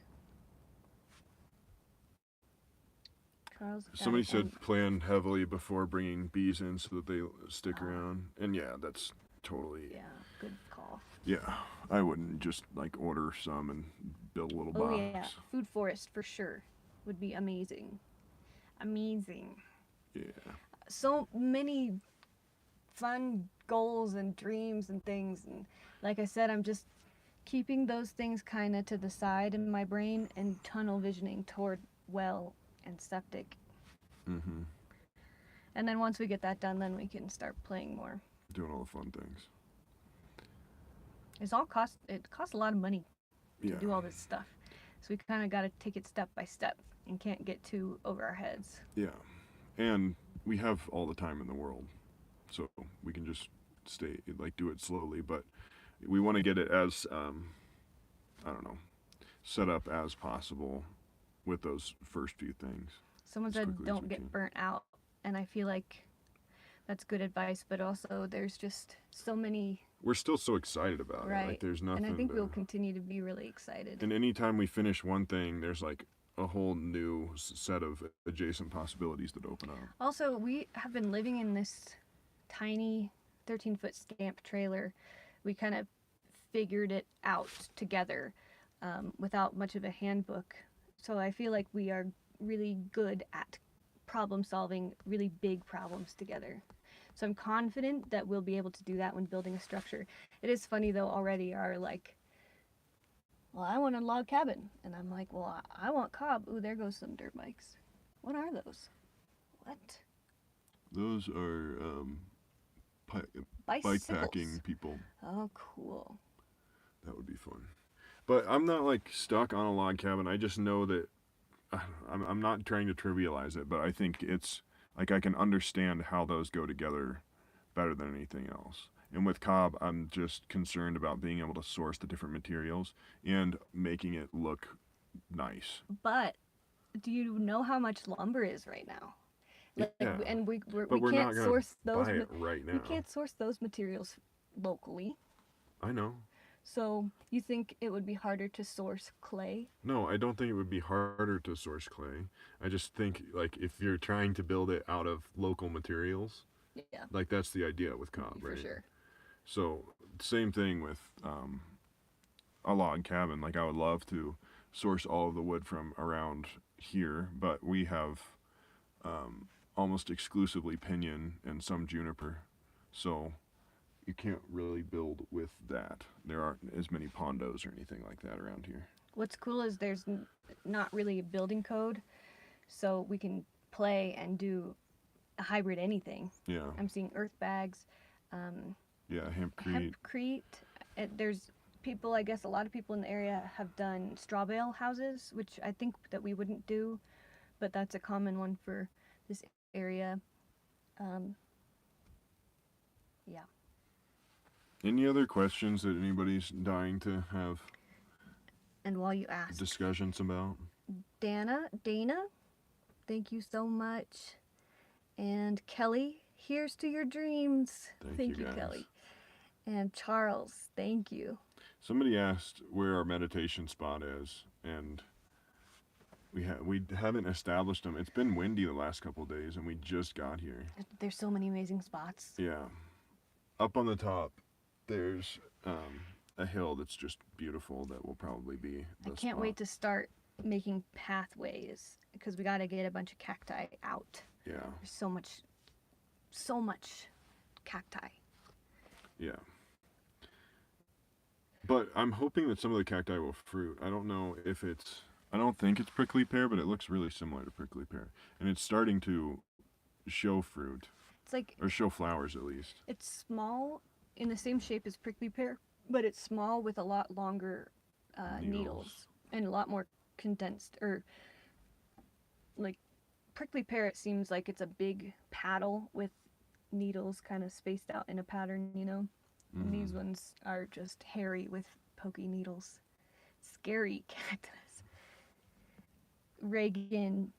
Charles Somebody Dowding. said plan heavily before bringing bees in so that they stick around. And yeah, that's totally. Yeah, good call. Yeah, I wouldn't just like order some and build a little box. Oh yeah, food forest for sure. Would be amazing. Amazing. Yeah. So many fun goals and dreams and things, and like I said, I'm just keeping those things kind of to the side in my brain and tunnel visioning toward well and septic. Mm-hmm. And then once we get that done, then we can start playing more. Doing all the fun things. It costs a lot of money to Yeah. do all this stuff. So we kind of got to take it step by step and can't get too over our heads. Yeah. And we have all the time in the world. So we can just do it slowly, but we want to get it as, set up as possible with those first few things. Someone As said quickly as don't we get can. burnt out, and I feel like that's good advice, but also there's just so many, We're still so excited about it. right? Like there's nothing. And I think to... we'll continue to be really excited. And anytime we finish one thing, there's like a whole new set of adjacent possibilities that open up. Also, we have been living in this tiny 13-foot stamp trailer. We kind of figured it out together without much of a handbook. So I feel like we are really good at problem solving really big problems together. So I'm confident that we'll be able to do that when building a structure. It is funny though, already are like, well, I want a log cabin. And I'm like, well, I want cob. Ooh, there goes some dirt bikes. What are those? What? Those are bike Bicycles. packing people. Oh, cool. That would be fun. But I'm not like stuck on a log cabin. I just know that I'm not trying to trivialize it, but I think it's like I can understand how those go together better than anything else. And with cob, I'm just concerned about being able to source the different materials and making it look nice. But do you know how much lumber is right now? Like, Yeah. And we But we we're can't not gonna source those. buy it right now. We can't source those materials locally. I know. So you think it would be harder to source clay? No, I don't think it would be harder to source clay. I just think like if you're trying to build it out of local materials, Yeah, like that's the idea with cob, for right? sure. So same thing with a log cabin. Like I would love to source all of the wood from around here, but we have almost exclusively pinyon and some juniper, so you can't really build with that. There aren't as many pondos or anything like that around here. What's cool is there's not really a building code, so we can play and do a hybrid anything. Yeah. I'm seeing earth bags, Yeah, hempcrete. hempcrete. There's people, I guess a lot of people in the area have done straw bale houses, which I think that we wouldn't do, but that's a common one for this area. Yeah. Any other questions that anybody's dying to have And while you ask, discussions about? Dana, thank you so much. And Kelly, here's to your dreams. Thank you, guys. Kelly. And Charles, thank you. Somebody asked where our meditation spot is, and we haven't established them. It's been windy the last couple of days, and we just got here. There's so many amazing spots. Yeah. Up on the top, there's a hill that's just beautiful that will probably be the I can't wait to start making pathways because we got to get a bunch of cacti out. Yeah. There's so much cacti. Yeah. But I'm hoping that some of the cacti will fruit. I don't know if it's. I don't think it's prickly pear, but it looks really similar to prickly pear, and it's starting to show fruit It's like or show flowers at least. it's small in the same shape as prickly pear, but it's small with a lot longer needles and a lot more condensed. Or like prickly pear, it seems like it's a big paddle with needles kind of spaced out in a pattern, you know? And these ones are just hairy with pokey needles. Scary cactus. Reagan,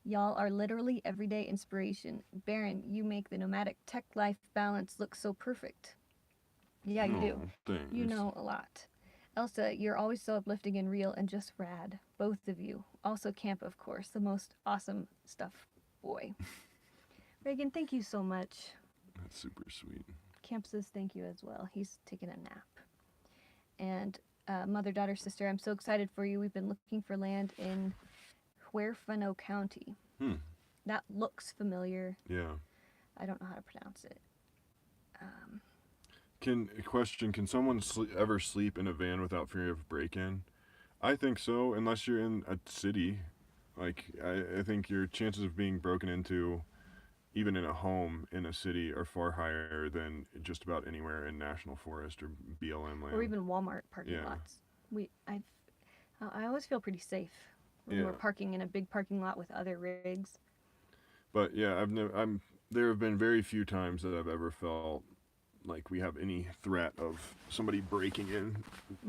y'all are literally everyday inspiration. Barron, you make the nomadic tech life balance look so perfect. Yeah, you do. Thanks. You know a lot. Elsa, you're always so uplifting and real and just rad. Both of you. Also Camp, of course. The most awesome stuff, boy. Reagan, thank you so much. That's super sweet. Camp says thank you as well. He's taking a nap. And mother, daughter, sister, I'm so excited for you. We've been looking for land in Huerfano County. That looks familiar. Yeah. I don't know how to pronounce it. Can someone ever sleep in a van without fear of break-in? I think so, unless you're in a city. Like, I think your chances of being broken into, even in a home in a city, are far higher than just about anywhere in National Forest or BLM land. Or even Walmart parking lots. I always feel pretty safe when we're parking in a big parking lot with other rigs. But yeah, there have been very few times that I've ever felt like we have any threat of somebody breaking in,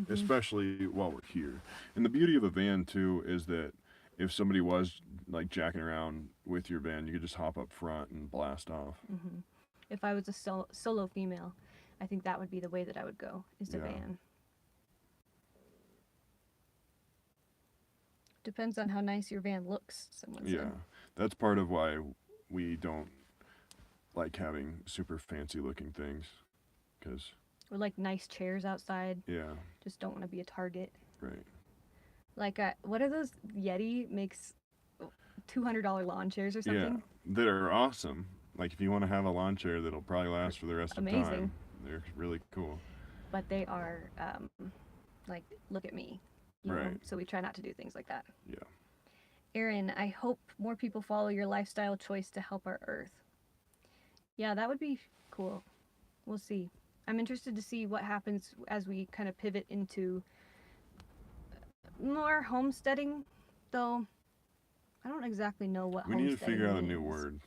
especially while we're here. And the beauty of a van too is that if somebody was like jacking around with your van, you could just hop up front and blast off. If I was a solo female, I think that would be the way that I would go, is a van. Depends on how nice your van looks, someone said. Yeah, that's part of why we don't like having super fancy looking things. Or like nice chairs outside. Yeah. Just don't want to be a target. Right. Like, what are those? Yeti makes $200 lawn chairs or something? Yeah, that are awesome. Like, if you want to have a lawn chair that'll probably last for the rest of time, they're really cool. But they are, like, look at me. You know? So we try not to do things like that. Yeah. Aaron, I hope more people follow your lifestyle choice to help our earth. Yeah, that would be cool. We'll see. I'm interested to see what happens as we kind of pivot into more homesteading, though I don't exactly know what homesteading need to figure out a new means. word.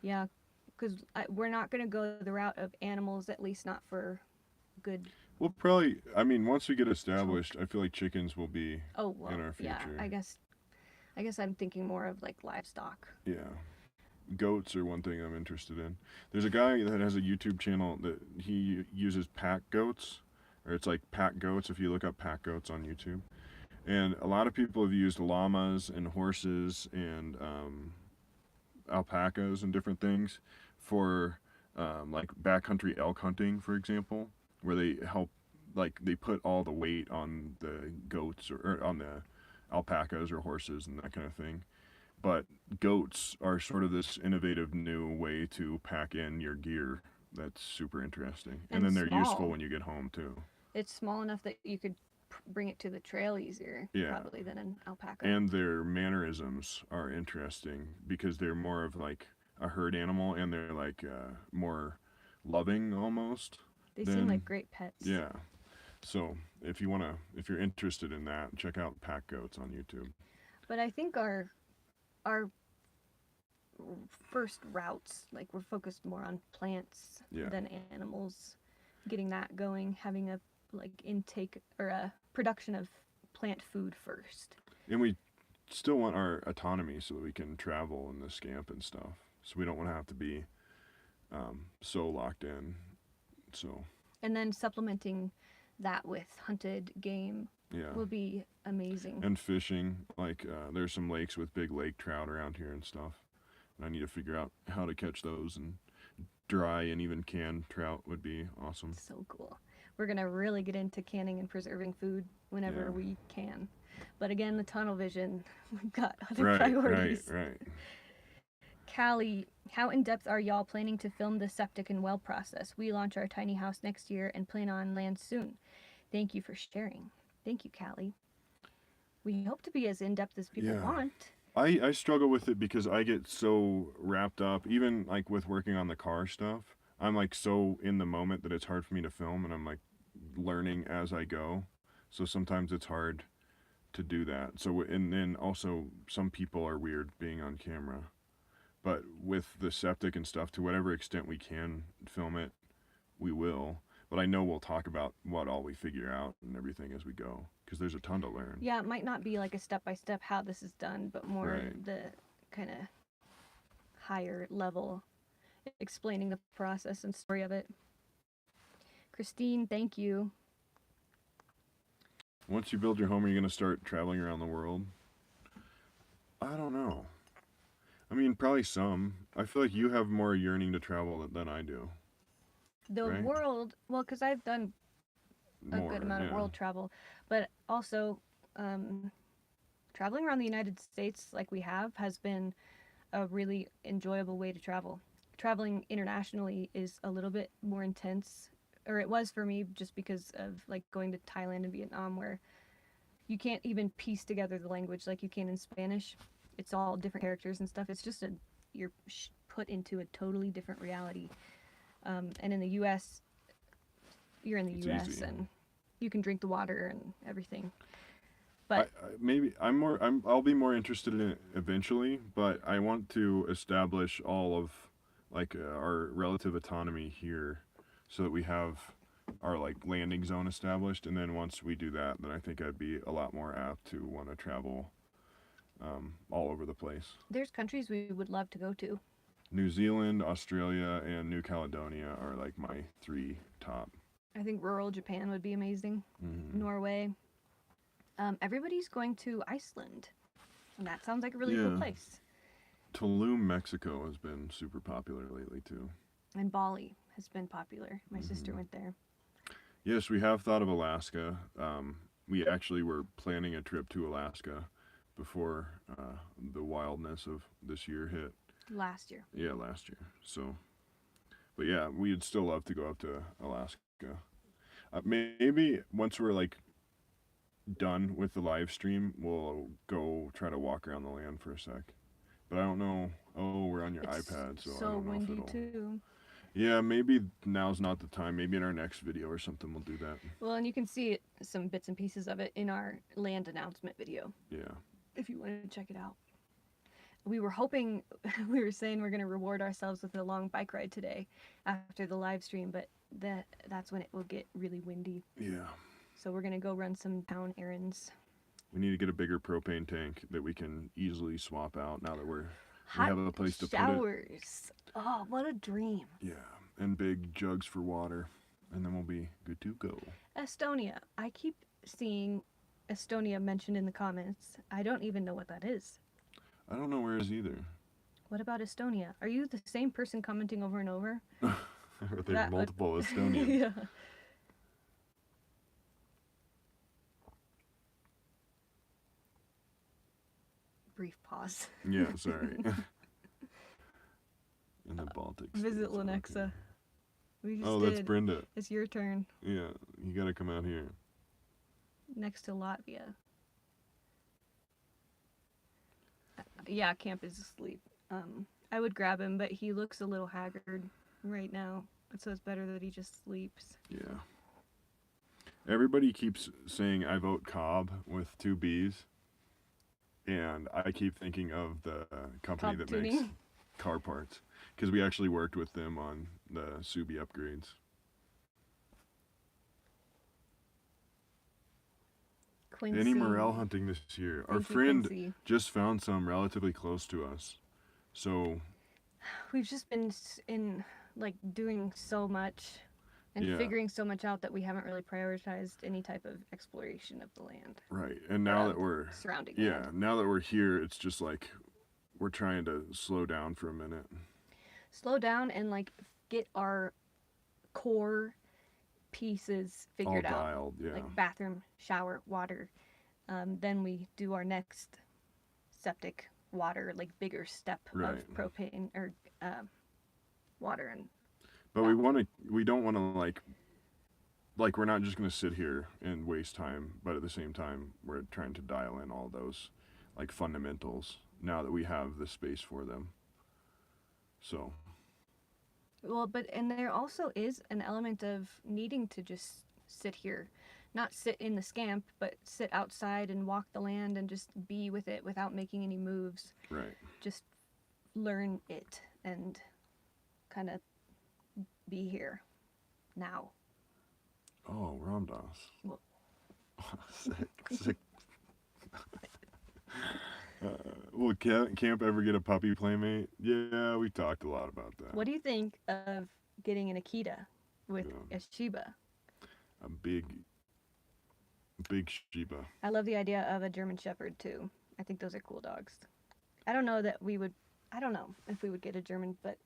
Yeah, because we're not going to go the route of animals, at least not for good. We'll probably, I mean, once we get established, I feel like chickens will be in our future. Yeah, I guess I'm thinking more of like livestock. Yeah. Goats are one thing I'm interested in. There's a guy that has a YouTube channel that he uses pack goats, or it's like pack goats if you look up pack goats on YouTube. And a lot of people have used llamas and horses and alpacas and different things for like backcountry elk hunting, for example, where they help, like they put all the weight on the goats or on the alpacas or horses and that kind of thing. But goats are sort of this innovative new way to pack in your gear that's super interesting. And then they're useful when you get home too. It's small enough that you could bring it to the trail easier probably than an alpaca. And their mannerisms are interesting because they're more of like a herd animal and they're like more loving almost. They seem like great pets. Yeah. So if you're interested in that, check out pack goats on YouTube. But I think our first routes, like we're focused more on plants than animals, getting that going, having a like intake or a production of plant food first. And we still want our autonomy so that we can travel in the scamp and stuff. So we don't want to have to be so locked in. So. And then supplementing that with hunted game will be amazing. And fishing, like there's some lakes with big lake trout around here and stuff. And I need to figure out how to catch those, and dry and even canned trout would be awesome. So cool. We're going to really get into canning and preserving food whenever we can. But again, the tunnel vision, we've got other priorities. Right. Callie, how in depth are y'all planning to film the septic and well process? We launch our tiny house next year and plan on land soon. Thank you for sharing. Thank you, Callie. We hope to be as in depth as people want. I struggle with it because I get so wrapped up, even like with working on the car stuff. I'm like so in the moment that it's hard for me to film, and I'm like learning as I go. So sometimes it's hard to do that. So, and then also some people are weird being on camera. But with the septic and stuff, to whatever extent we can film it, we will. But I know we'll talk about what all we figure out and everything as we go, because there's a ton to learn. Yeah, it might not be like a step-by-step how this is done, but more the kind of higher level explaining the process and story of it. Christine, thank you. Once you build your home, are you going to start traveling around the world? I don't know. I mean, probably some. I feel like you have more yearning to travel than I do. The world, well, because I've done a good amount of world travel, but also traveling around the United States like we have has been a really enjoyable way to travel. Traveling internationally is a little bit more intense, or it was for me, just because of like going to Thailand and Vietnam, where you can't even piece together the language like you can in Spanish. It's all different characters and stuff. It's just you're put into a totally different reality. And in the U.S., you're in the U.S. easy. And you can drink the water and everything. But I'll be more interested in it eventually, but I want to establish all of like our relative autonomy here, so that we have our like landing zone established. And then once we do that, then I think I'd be a lot more apt to want to travel all over the place. There's countries we would love to go to. New Zealand, Australia, and New Caledonia are like my 3 top. I think rural Japan would be amazing. Mm-hmm. Norway. Everybody's going to Iceland, and that sounds like a really cool place. Tulum, Mexico has been super popular lately too. And Bali has been popular. My sister went there. Yes, we have thought of Alaska. We actually were planning a trip to Alaska before the wildness of this year hit. Last year. Yeah, last year. So, but yeah, we'd still love to go up to Alaska. Maybe once we're like done with the live stream, we'll go try to walk around the land for a sec. But I don't know. Oh, we're on your iPad, so I don't know if it'll... too. Yeah, maybe now's not the time. Maybe in our next video or something we'll do that. Well, and you can see some bits and pieces of it in our land announcement video. Yeah. If you wanted to check it out. We were hoping, we were saying we're going to reward ourselves with a long bike ride today after the live stream, but that's when it will get really windy. Yeah. So we're going to go run some town errands. We need to get a bigger propane tank that we can easily swap out now that we Hot have a place to showers. put it. Oh, what a dream. Yeah, and big jugs for water, and then we'll be good to go. Estonia. I keep seeing Estonia mentioned in the comments. I don't even know what that is. I don't know where it is either. What about Estonia? Are you the same person commenting over and over? There's multiple Estonians. Yeah. Brief pause. Yeah, sorry. In the Baltic States. Visit Lenexa. Okay. We just That's did. Brenda. It's your turn. Yeah, you gotta come out here. Next to Latvia. Yeah, Camp is asleep. I would grab him, but he looks a little haggard right now. So it's better that he just sleeps. Yeah. Everybody keeps saying I vote Cobb with 2 B's. And I keep thinking of the company Cobb that Tuning. makes car parts. Because we actually worked with them on the Subi upgrades. Quincy. Any morel hunting this year. Our Thank you, friend Quincy. just found some relatively close to us. So We've just been in, like, doing so much and figuring so much out that we haven't really prioritized any type of exploration of the land. right. And now that we're surrounding yeah, now that we're here, it's just like we're trying to slow down for a minute. Slow down and, like, get our core pieces All figured out. dialed, yeah. Like bathroom, shower, water. Then we do our next septic water, like bigger step Right. of propane or water and. But we don't want to like we're not just going to sit here and waste time, but at the same time we're trying to dial in all those like fundamentals now that we have the space for them. So. Well, and there also is an element of needing to just sit here, not sit in the scamp, but sit outside and walk the land and just be with it without making any moves. Right. Just learn it and kind of be here now. Oh, Ramdas. Well, sick. Will camp ever get a puppy playmate? Yeah, we talked a lot about that. what do you think of getting an Akita with a Shiba? A big Shiba. I love the idea of a German Shepherd too. I think those are cool dogs. I don't know if we would get a German, but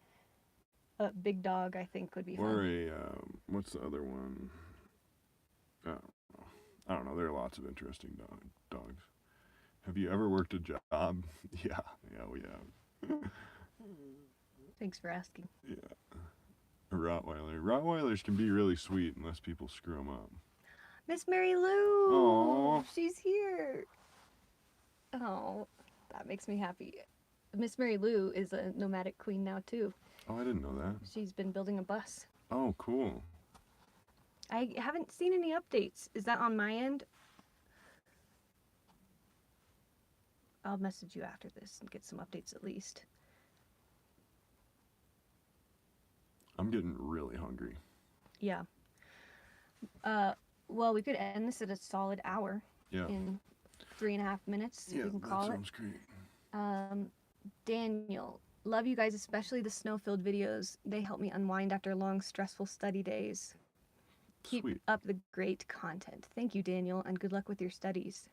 a big dog I think would be fun. Or a, what's the other one? I don't know. There are lots of interesting dogs. Have you ever worked a job? Yeah, we have. Thanks for asking. Yeah. A Rottweiler. Rottweilers can be really sweet unless people screw them up. Miss Mary Lou! Aww. She's here! Oh, that makes me happy. Miss Mary Lou is a nomadic queen now, too. Oh, I didn't know that. She's been building a bus. Oh, cool. I haven't seen any updates. Is that on my end? I'll message you after this and get some updates at least. I'm getting really hungry. Yeah. Well, we could end this at a solid hour. Yeah. In 3.5 minutes, we can call it. that sounds great. Daniel, love you guys, especially the snow-filled videos. They help me unwind after long, stressful study days. Keep Sweet. up the great content. Thank you, Daniel, and good luck with your studies.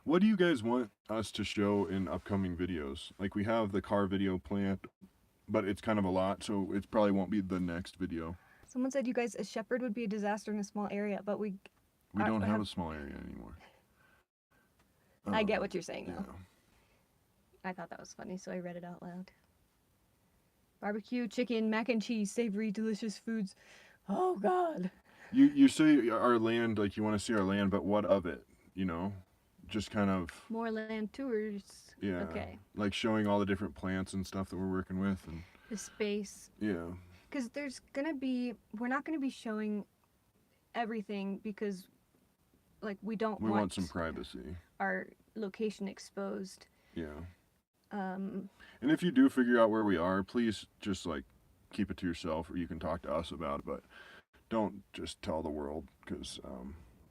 What do you guys want us to show in upcoming videos? Like, we have the car video planned, but it's kind of a lot, so it probably won't be the next video. Someone said you guys, a shepherd would be a disaster in a small area, but we don't have a small area anymore. I get what you're saying, though. Yeah. I thought that was funny, so I read it out loud. Barbecue, chicken, mac and cheese, savory, delicious foods. Oh, God. You say our land, like you want to see our land, but what of it? You know? Just kind of... More land tours. Yeah. Okay. Like showing all the different plants and stuff that we're working with. And The space. yeah. Because we're not going to be showing everything because, like, we want some privacy. Our location exposed. Yeah. And if you do figure out where we are, please just, like, keep it to yourself, or you can talk to us about it, but don't just tell the world, because,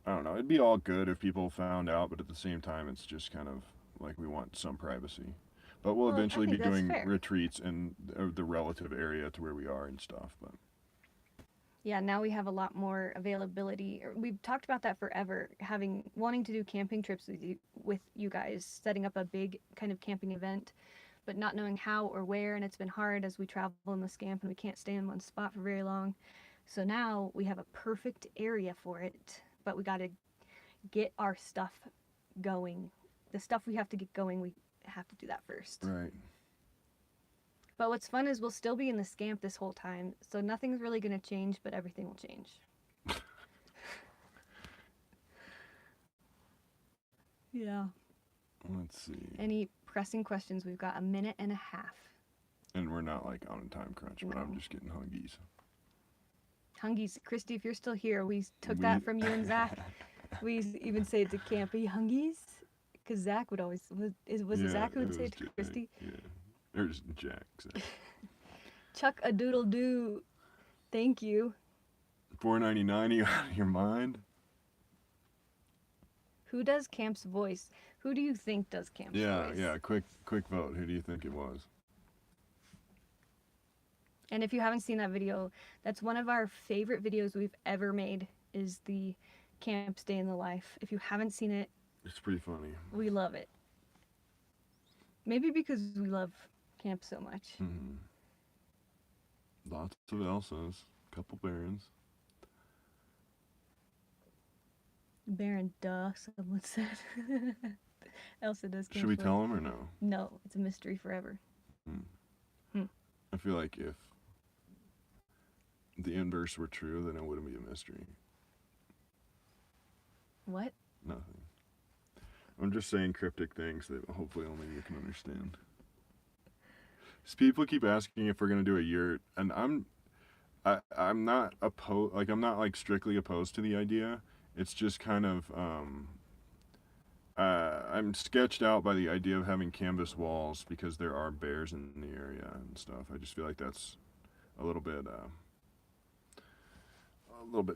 I don't know, it'd be all good if people found out, but at the same time, it's just kind of like we want some privacy. But we'll eventually be doing retreats in the relative area to where we are and stuff, but... Yeah, now we have a lot more availability. We've talked about that forever, wanting to do camping trips with you guys, setting up a big kind of camping event, but not knowing how or where, and it's been hard as we travel in the scamp and we can't stay in one spot for very long. So now we have a perfect area for it, but we got to get our stuff going. The stuff we have to get going, we have to do that first. Right. But what's fun is we'll still be in the scamp this whole time, so nothing's really going to change, but everything will change. Yeah. Let's see. Any pressing questions? We've got 1.5 minutes. And we're not, like, on a time crunch, but I'm just getting hungies. Hungies. Christy, if you're still here, we took that from you and Zach. We even say it to camp. Are you hungies? Because Zach would always... Was it Zach who would say it to Christy? Yeah. There's Jack. Chuck a doodle doo. Thank you. $4.99. You out of your mind? Who does Camp's voice? Who do you think does Camp's voice? Yeah. Quick vote. Who do you think it was? And if you haven't seen that video, that's one of our favorite videos we've ever made. Is the Camp's Day in the Life. If you haven't seen it, it's pretty funny. We love it. Maybe because we love camp so much. Mm-hmm. Lots of Elsas, couple Barrons. Barron, duh, someone said. Elsa does Should we cancel tell it. him or no? No, it's a mystery forever. I feel like if the inverse were true, then it wouldn't be a mystery. What? Nothing. I'm just saying cryptic things that hopefully only you can understand. So people keep asking if we're gonna do a yurt, and I'm not opposed. Like I'm not like strictly opposed to the idea. It's just kind of I'm sketched out by the idea of having canvas walls because there are bears in the area and stuff. I just feel like that's a little bit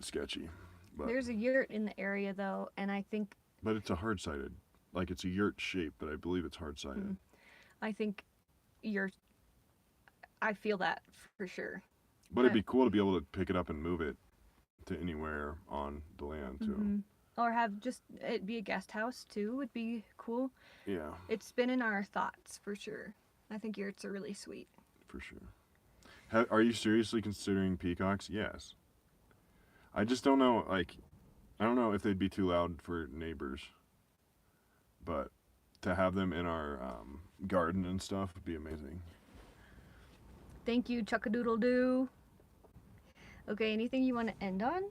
sketchy. But, There's a yurt in the area though, and I think but it's a hard-sided, like it's a yurt shape, but I believe it's hard-sided. I think I feel that for sure. But it'd be cool to be able to pick it up and move it to anywhere on the land too. Mm-hmm. Or have just it be a guest house too would be cool. Yeah, It's been in our thoughts for sure. I think yurts are really sweet. for sure. Are you seriously considering peacocks? Yes. I just don't know, like, I don't know if they'd be too loud for neighbors. But to have them in our garden and stuff would be amazing. Thank you, Chuckadoodle-doo. Okay, anything you want to end on?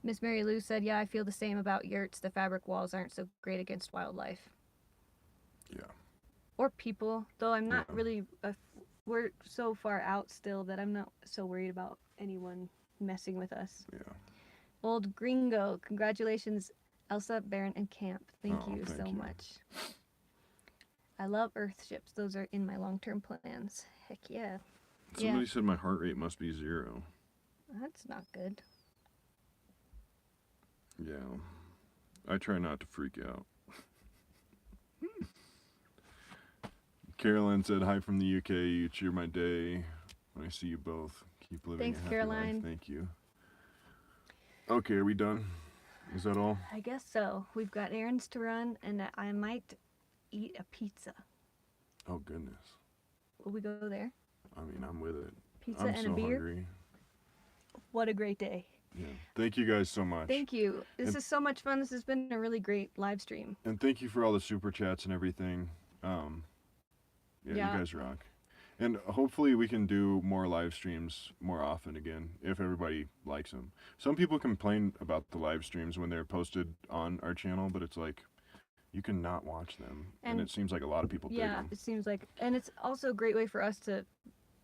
Miss Mary Lou said, yeah, I feel the same about yurts. The fabric walls aren't so great against wildlife. Yeah. Or people, though I'm not Yeah. really, we're so far out still that I'm not so worried about anyone messing with us. Yeah. Old Gringo, congratulations, Elsa, Barron, and Camp. Thank Oh, you thank so you. much. I love Earth ships. Those are in my long-term plans. Heck yeah. Somebody said my heart rate must be 0. That's not good. Yeah. I try not to freak out. Caroline said, hi from the UK. You cheer my day when I see you both. Keep living Thanks, a happy Caroline. life. Thank you. Okay, are we done? Is that all? I guess so. We've got errands to run, and I might eat a pizza. Oh, goodness. Will we go there? I mean, I'm with it. Pizza I'm and so a beer? hungry. What a great day. Yeah. Thank you guys so much. Thank you. This And- is so much fun. This has been a really great live stream. And thank you for all the super chats and everything. Yeah, Yeah. you guys rock. And hopefully we can do more live streams more often again, if everybody likes them. Some people complain about the live streams when they're posted on our channel, but it's like, you can not watch them. And And- it seems like a lot of people dig Yeah, them. it seems like, and it's also a great way for us to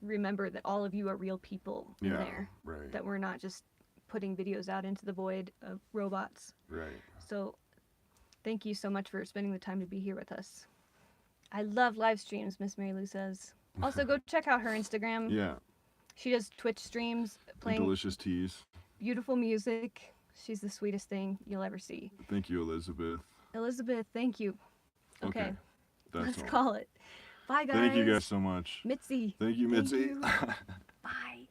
remember that all of you are real people in Yeah, there. right, That we're not just putting videos out into the void of robots. right. So thank you so much for spending the time to be here with us. I love live streams, Miss Mary Lou says. Also, go check out her Instagram. Yeah, She does Twitch streams and playing delicious teas. beautiful music. She's the sweetest thing you'll ever see. Thank you, Elizabeth. Elizabeth, thank you. Okay, That's let's all. call it. Bye, guys. Thank you guys so much. Mitzi. Thank you, Thank Mitzi. you. Bye.